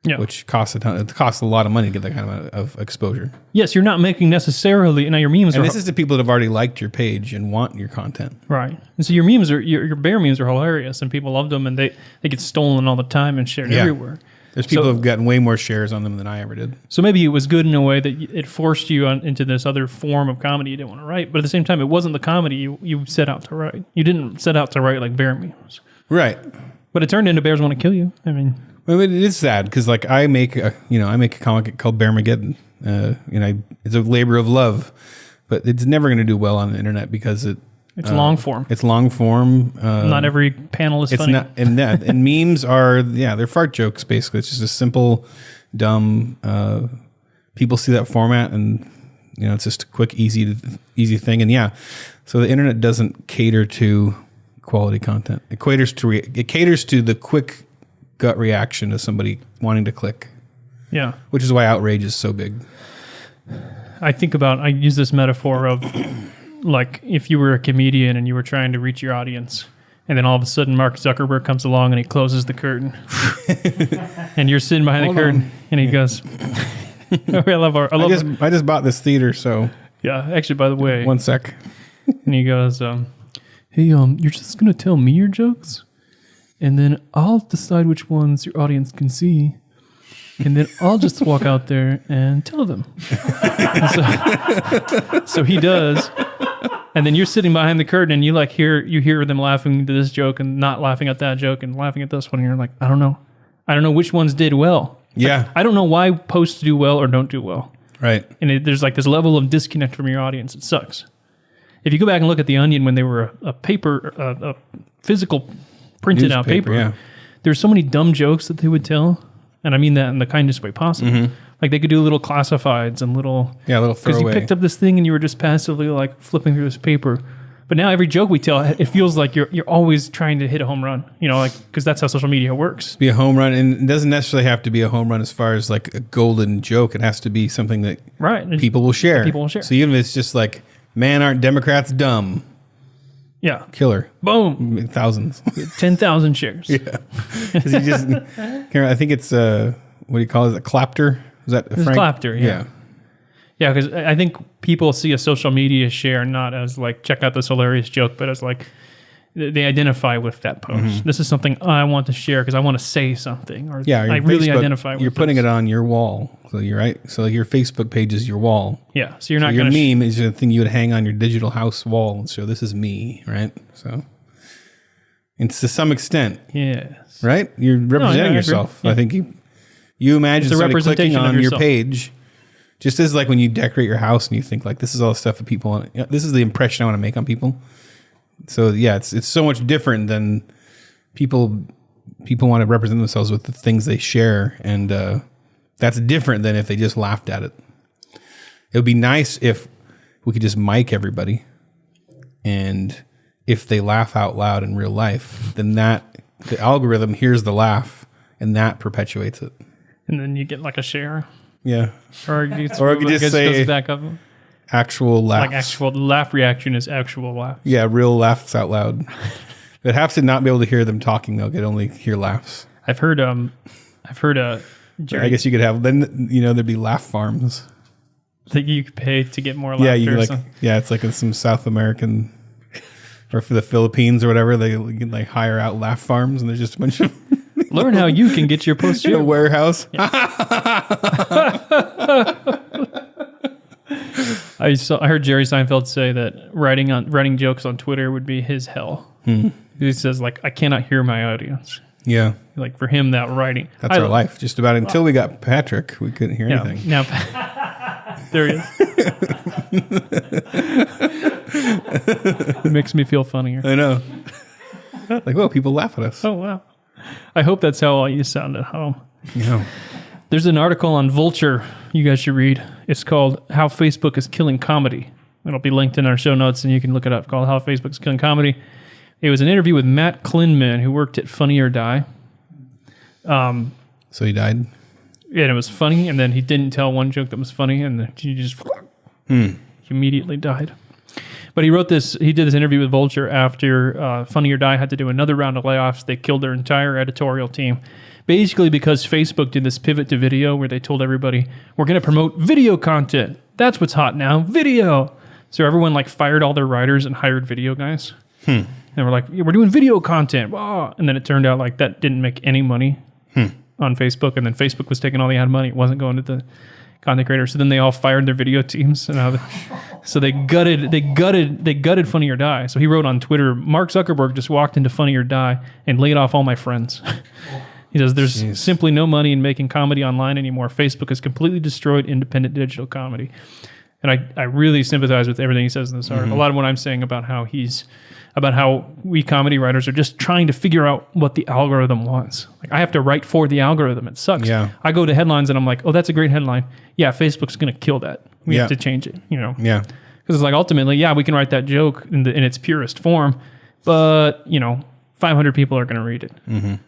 Speaker 3: Yeah. Which costs a ton. It costs a lot of money to get that kind of exposure.
Speaker 2: Yes, you're not making necessarily. Now your memes
Speaker 3: and this is the people that have already liked your page and want your content,
Speaker 2: right? And so your memes your bear memes are hilarious, and people love them, and they get stolen all the time and shared everywhere.
Speaker 3: There's people who have gotten way more shares on them than I ever did.
Speaker 2: So maybe it was good in a way that it forced you into this other form of comedy you didn't want to write, but at the same time, it wasn't the comedy you set out to write. You didn't set out to write like bear memes,
Speaker 3: right?
Speaker 2: But it turned into Bears Want to Kill You. I mean.
Speaker 3: Well, it is sad because like I make a comic called Bearmageddon. It's a labor of love, but it's never going to do well on the internet because it's
Speaker 2: long form.
Speaker 3: It's long form.
Speaker 2: Not every panel is funny.
Speaker 3: Not, and memes are they're fart jokes basically. It's just a simple, dumb. People see that format and it's just a quick, easy thing. And so the internet doesn't cater to quality content. It caters to the quick gut reaction of somebody wanting to click.
Speaker 2: Yeah.
Speaker 3: Which is why outrage is so big.
Speaker 2: I use this metaphor of like if you were a comedian and you were trying to reach your audience and then all of a sudden Mark Zuckerberg comes along and he closes the curtain and you're sitting behind the curtain and he goes,
Speaker 3: I just bought this theater. So
Speaker 2: yeah, actually, by the way,
Speaker 3: one sec.
Speaker 2: And he goes, hey, you're just going to tell me your jokes? And then I'll decide which ones your audience can see. And then I'll just walk out there and tell them. So he does. And then you're sitting behind the curtain and you hear them laughing to this joke and not laughing at that joke and laughing at this one. And you're like, I don't know which ones did well.
Speaker 3: Yeah.
Speaker 2: Like, I don't know why posts do well or don't do well.
Speaker 3: Right.
Speaker 2: And there's like this level of disconnect from your audience. It sucks. If you go back and look at The Onion when they were a physical printed out paper, there's so many dumb jokes that they would tell, and I mean that in the kindest way possible. Mm-hmm. Like they could do little classifieds and little
Speaker 3: throwaway.
Speaker 2: Because you picked up this thing and you were just passively like flipping through this paper. But now every joke we tell, it feels like you're always trying to hit a home run, because that's how social media works.
Speaker 3: Be a home run, and it doesn't necessarily have to be a home run as far as like a golden joke. It has to be something that people will share. So even if it's just like, man, aren't Democrats dumb?
Speaker 2: Yeah.
Speaker 3: Killer.
Speaker 2: Boom.
Speaker 3: Thousands.
Speaker 2: 10,000 shares.
Speaker 3: Yeah. I think it's, what do you call it? A clapter? Is that
Speaker 2: Frank? Clapter, yeah. Yeah, because I think people see a social media share not as like, check out this hilarious joke, but as like, they identify with that post. Mm-hmm. This is something I want to share because I want to say something. Or I really identify with it.
Speaker 3: You're putting it on your wall. So you're right. So your Facebook page is your wall.
Speaker 2: Yeah. So you're not
Speaker 3: your meme is the thing you would hang on your digital house wall and show this is me, right? So it's to some extent.
Speaker 2: Yes.
Speaker 3: Right? You're representing yourself. Yeah. I think you imagine somebody clicking on your page. Just as like when you decorate your house and you think like this is all the stuff that people want. This is the impression I want to make on people. So yeah, it's so much different than people want to represent themselves with the things they share, and that's different than if they just laughed at it. It would be nice if we could just mic everybody, and if they laugh out loud in real life, then the algorithm hears the laugh and that perpetuates it.
Speaker 2: And then you get like a share.
Speaker 3: Yeah.
Speaker 2: Or you could just say back up.
Speaker 3: Actual laughs.
Speaker 2: Like actual laugh reaction is actual laugh.
Speaker 3: Yeah, real laughs out loud. But have to not be able to hear them talking. They'll only hear laughs.
Speaker 2: I've heard Jerry.
Speaker 3: I guess you could have then there'd be laugh farms.
Speaker 2: That you could pay to get more laughter.
Speaker 3: Yeah, you like. Yeah, it's like some South American, or for the Philippines or whatever. They can like hire out laugh farms, and there's just a bunch of
Speaker 2: Learn how you can get your post
Speaker 3: in a warehouse.
Speaker 2: I heard Jerry Seinfeld say that writing jokes on Twitter would be his hell. He says, like, I cannot hear my audience.
Speaker 3: Yeah.
Speaker 2: Like, for him, that writing.
Speaker 3: That's our life. Just about until we got Patrick, we couldn't hear anything.
Speaker 2: Now, there he is. It makes me feel funnier.
Speaker 3: I know. Like, well, people laugh at us.
Speaker 2: Oh, wow. I hope that's how all you sound at home.
Speaker 3: Yeah.
Speaker 2: There's an article on Vulture you guys should read. It's called How Facebook is Killing Comedy. It'll be linked in our show notes, and you can look it up, called How Facebook is Killing Comedy. It was an interview with Matt Klinman, who worked at Funny or Die.
Speaker 3: So he died?
Speaker 2: And it was funny, and then he didn't tell one joke that was funny, and then he just immediately died. But he did this interview with Vulture after Funny or Die had to do another round of layoffs. They killed their entire editorial team. Basically because Facebook did this pivot to video where they told everybody, we're going to promote video content. That's what's hot now, video. So everyone like fired all their writers and hired video guys. And we're like, yeah, we're doing video content. Wow. And then it turned out like that didn't make any money on Facebook. And then Facebook was taking all the ad money. It wasn't going to the content creators. So then they all fired their video teams. And so they gutted Funny or Die. So he wrote on Twitter, Mark Zuckerberg just walked into Funny or Die and laid off all my friends. He says, there's simply no money in making comedy online anymore. Facebook has completely destroyed independent digital comedy. And I really sympathize with everything he says in this article. A lot of what I'm saying about how we comedy writers are just trying to figure out what the algorithm wants. Like, I have to write for the algorithm. It sucks.
Speaker 3: Yeah.
Speaker 2: I go to headlines and I'm like, oh, that's a great headline. Yeah, Facebook's going to kill that. We have to change it,
Speaker 3: Yeah.
Speaker 2: Because it's like, ultimately, yeah, we can write that joke in its purest form, but, 500 people are going to read it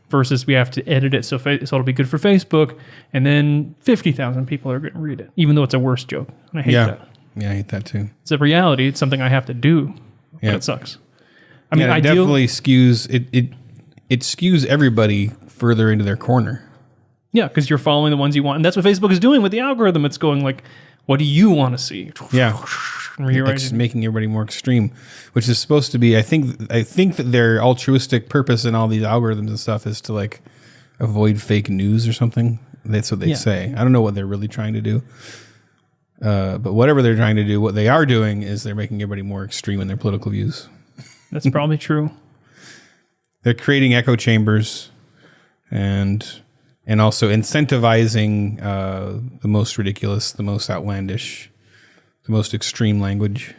Speaker 2: versus we have to edit it so it'll be good for Facebook, and then 50,000 people are going to read it, even though it's a worse joke. And I hate that.
Speaker 3: Yeah, I hate that too.
Speaker 2: It's a reality. It's something I have to do, but it sucks. I mean,
Speaker 3: it definitely skews it skews everybody further into their corner.
Speaker 2: Yeah, because you're following the ones you want, and that's what Facebook is doing with the algorithm. It's going like, what do you want to see?
Speaker 3: Yeah. It's making everybody more extreme, which is supposed to be. I think that their altruistic purpose in all these algorithms and stuff is to like avoid fake news or something. That's what they say. I don't know what they're really trying to do, but whatever they're trying to do, what they are doing is they're making everybody more extreme in their political views.
Speaker 2: That's probably true.
Speaker 3: They're creating echo chambers, and also incentivizing the most ridiculous, the most outlandish, the most extreme language.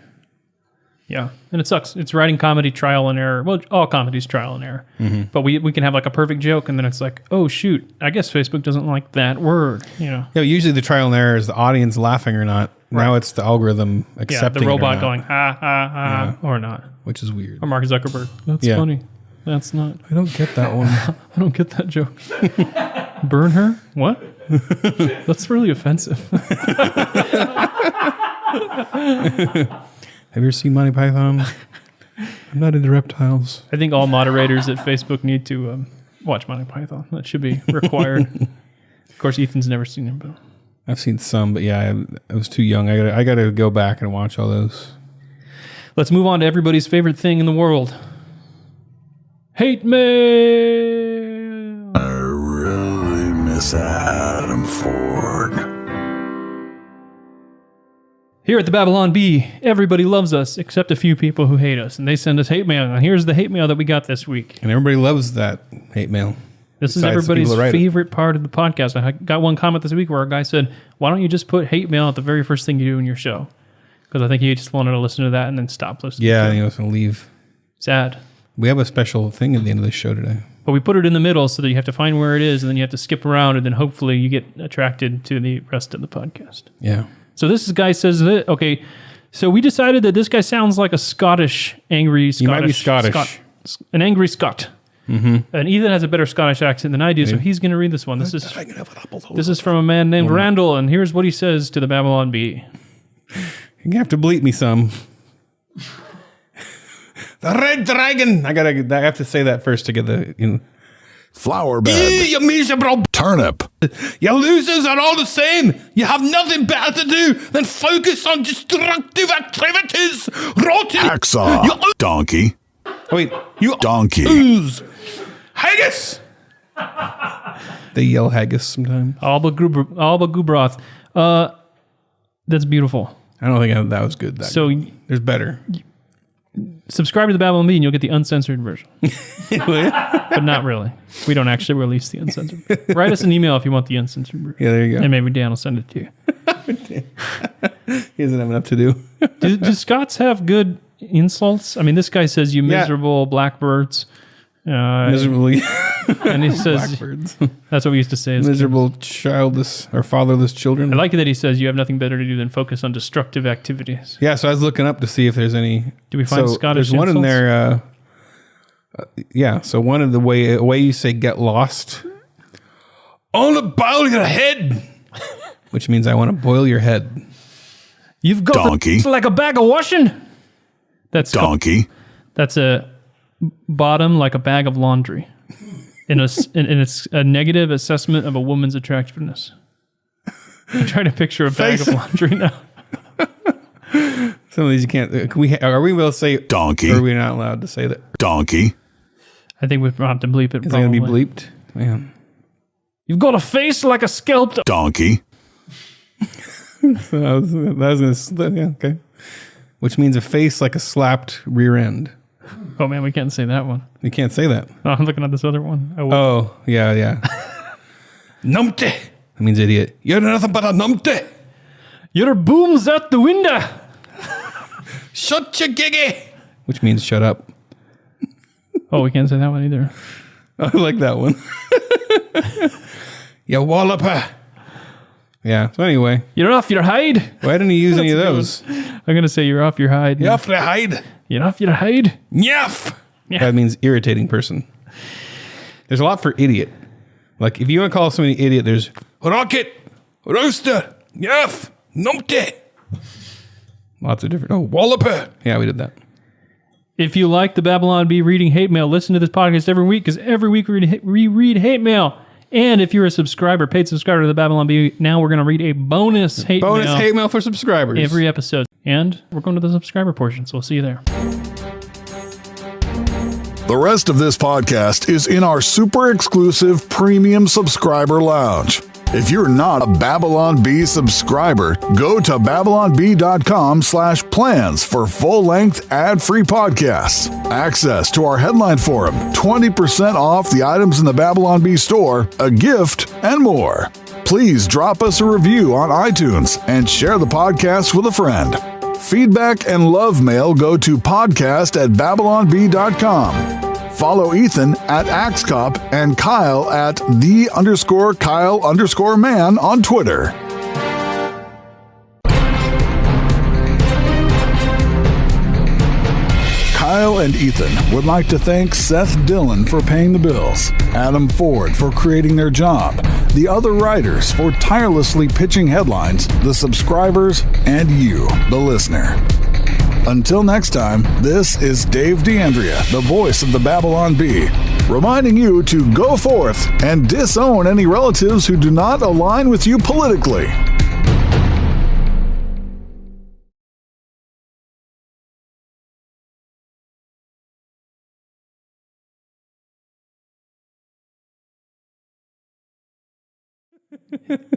Speaker 2: Yeah, and it sucks. It's writing comedy trial and error. Well, all comedy's trial and error. But we can have like a perfect joke, and then it's like, oh shoot, I guess Facebook doesn't like that word.
Speaker 3: Yeah, usually the trial and error is the audience laughing or not. Right. Now it's the algorithm accepting.
Speaker 2: The robot
Speaker 3: it or not.
Speaker 2: going ha ha ha or not,
Speaker 3: which is weird.
Speaker 2: Or Mark Zuckerberg. That's funny. That's not.
Speaker 3: I don't get that one.
Speaker 2: I don't get that joke. Burn her? What? That's really offensive.
Speaker 3: Have you ever seen Monty Python? I'm not into reptiles.
Speaker 2: I think all moderators at Facebook need to watch Monty Python. That should be required. Of course, Ethan's never seen him, but
Speaker 3: I've seen some. But yeah, I was too young. I got to go back and watch all those.
Speaker 2: Let's move on to everybody's favorite thing in the world. Hate mail.
Speaker 1: I really miss Adam Ford.
Speaker 2: Here at the Babylon Bee, everybody loves us except a few people who hate us, and they send us hate mail. And here's the hate mail that we got this week.
Speaker 3: And everybody loves that hate mail.
Speaker 2: This is everybody's favorite part of the podcast. I got one comment this week where a guy said, why don't you just put hate mail at the very first thing you do in your show? Because I think he just wanted to listen to that and then stop listening.
Speaker 3: Yeah, I think he was going to leave.
Speaker 2: Sad.
Speaker 3: We have a special thing at the end of the show today.
Speaker 2: But we put it in the middle so that you have to find where it is, and then you have to skip around, and then hopefully you get attracted to the rest of the podcast.
Speaker 3: Yeah.
Speaker 2: So this guy says that, okay, so we decided that this guy sounds like a angry Scottish.
Speaker 3: He might be Scottish.
Speaker 2: An angry Scot. Mm-hmm. And Ethan has a better Scottish accent than I do, so he's going to read this one. This is from a man named Randall, and here's what he says to the Babylon Bee.
Speaker 3: You're going to have to bleep me some. The Red Dragon. I have to say that first to get the
Speaker 1: flower bed,
Speaker 3: You miserable.
Speaker 1: turnip,
Speaker 3: You losers are all the same. You have nothing better to do than focus on destructive activities. Rotten.
Speaker 1: hacksaw, donkey,
Speaker 3: Wait, you
Speaker 1: donkey,
Speaker 3: ooze. Haggis. They yell haggis sometimes.
Speaker 2: Alba Gubroth. That's beautiful.
Speaker 3: I don't think that was good.
Speaker 2: So
Speaker 3: There's better.
Speaker 2: subscribe to the Babylon Bee and you'll get the uncensored version. But not really. We don't actually release the uncensored. Write us an email if you want the uncensored version.
Speaker 3: Yeah, there you go.
Speaker 2: And maybe Dan will send it to you.
Speaker 3: He doesn't have enough to do.
Speaker 2: Do Scots have good insults? I mean, this guy says, you
Speaker 3: Yeah.
Speaker 2: miserable blackbirds.
Speaker 3: Miserably.
Speaker 2: And he says,
Speaker 3: Blackbirds.
Speaker 2: that's what we used to say. As
Speaker 3: Miserable, childless, or fatherless children.
Speaker 2: I like it that he says you have nothing better to do than focus on destructive activities.
Speaker 3: Yeah, so I was looking up to see if there's any.
Speaker 2: Do we find Scottish
Speaker 3: There's one in
Speaker 2: insults?
Speaker 3: there. Yeah, so one of the way you say get lost. I want to boil your head, which means I want to boil your head.
Speaker 2: You've got
Speaker 1: Donkey.
Speaker 2: the, like a bag of washing. That's
Speaker 1: donkey,
Speaker 2: That's a bottom like a bag of laundry. And it's a negative assessment of a woman's attractiveness. I'm trying to picture a bag of laundry now.
Speaker 3: Some of these you can't. Are we able to say
Speaker 1: donkey,
Speaker 3: Or are we not allowed to say that?
Speaker 1: donkey,
Speaker 2: I think we have to bleep it.
Speaker 3: Is it going to be
Speaker 2: probably.
Speaker 3: bleeped? Man.
Speaker 2: You've got a face like a sculptor.
Speaker 1: donkey,
Speaker 3: So I was going to. Yeah, okay. Which means a face like a slapped rear end.
Speaker 2: Oh man, we can't say that one.
Speaker 3: You can't say that.
Speaker 2: Oh, I'm looking at this other one.
Speaker 3: Oh, yeah. Numpty. That means idiot. You're nothing but a numpty.
Speaker 2: Your boom's out the window.
Speaker 3: Shut your giggy. Which means shut up.
Speaker 2: Oh, we can't say that one either.
Speaker 3: I like that one. You walloper. Yeah. So anyway,
Speaker 2: You're off your hide.
Speaker 3: why didn't he use any of those?
Speaker 2: I'm gonna say you're off your hide.
Speaker 3: You off the hide.
Speaker 2: You're off your hide.
Speaker 3: Nyaf.
Speaker 2: Yeah.
Speaker 3: That means irritating person. There's a lot for idiot. Like if you want to call somebody idiot, there's rocket, rooster, nyaf, numpty. Lots of different. Oh, walloper. Yeah, we did that.
Speaker 2: If you like the Babylon Bee reading hate mail, listen to this podcast every week because every week we read hate mail. And if you're a subscriber, paid subscriber to the Babylon Bee, now we're going to read a bonus hate mail.
Speaker 3: Bonus hate mail for subscribers.
Speaker 2: Every episode. And we're going to the subscriber portion, so we'll see you there.
Speaker 1: The rest of this podcast is in our super exclusive premium subscriber lounge. If you're not a Babylon Bee subscriber, go to babylonbee.com/plans for full-length ad-free podcasts, access to our headline forum, 20% off the items in the Babylon Bee store, a gift, and more. Please drop us a review on iTunes and share the podcast with a friend. Feedback and love mail go to podcast@babylonbee.com. Follow Ethan at AxeCop and Kyle at _Kyle_man on Twitter. Kyle and Ethan would like to thank Seth Dillon for paying the bills, Adam Ford for creating their job, the other writers for tirelessly pitching headlines, the subscribers, and you, the listener. Until next time, this is Dave D'Andrea, the voice of the Babylon Bee, reminding you to go forth and disown any relatives who do not align with you politically.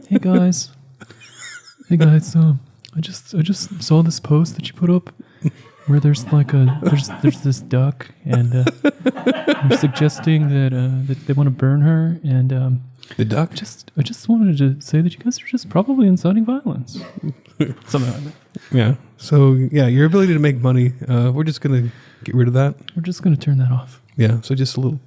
Speaker 2: Hey guys. I just saw this post that you put up where there's like there's this duck and they're suggesting that they want to burn her and
Speaker 3: The duck?
Speaker 2: I just wanted to say that you guys are just probably inciting violence. Something like that.
Speaker 3: Yeah. So, yeah, your ability to make money, we're just going to get rid of that.
Speaker 2: We're just going to turn that off.
Speaker 3: Yeah. So just a little...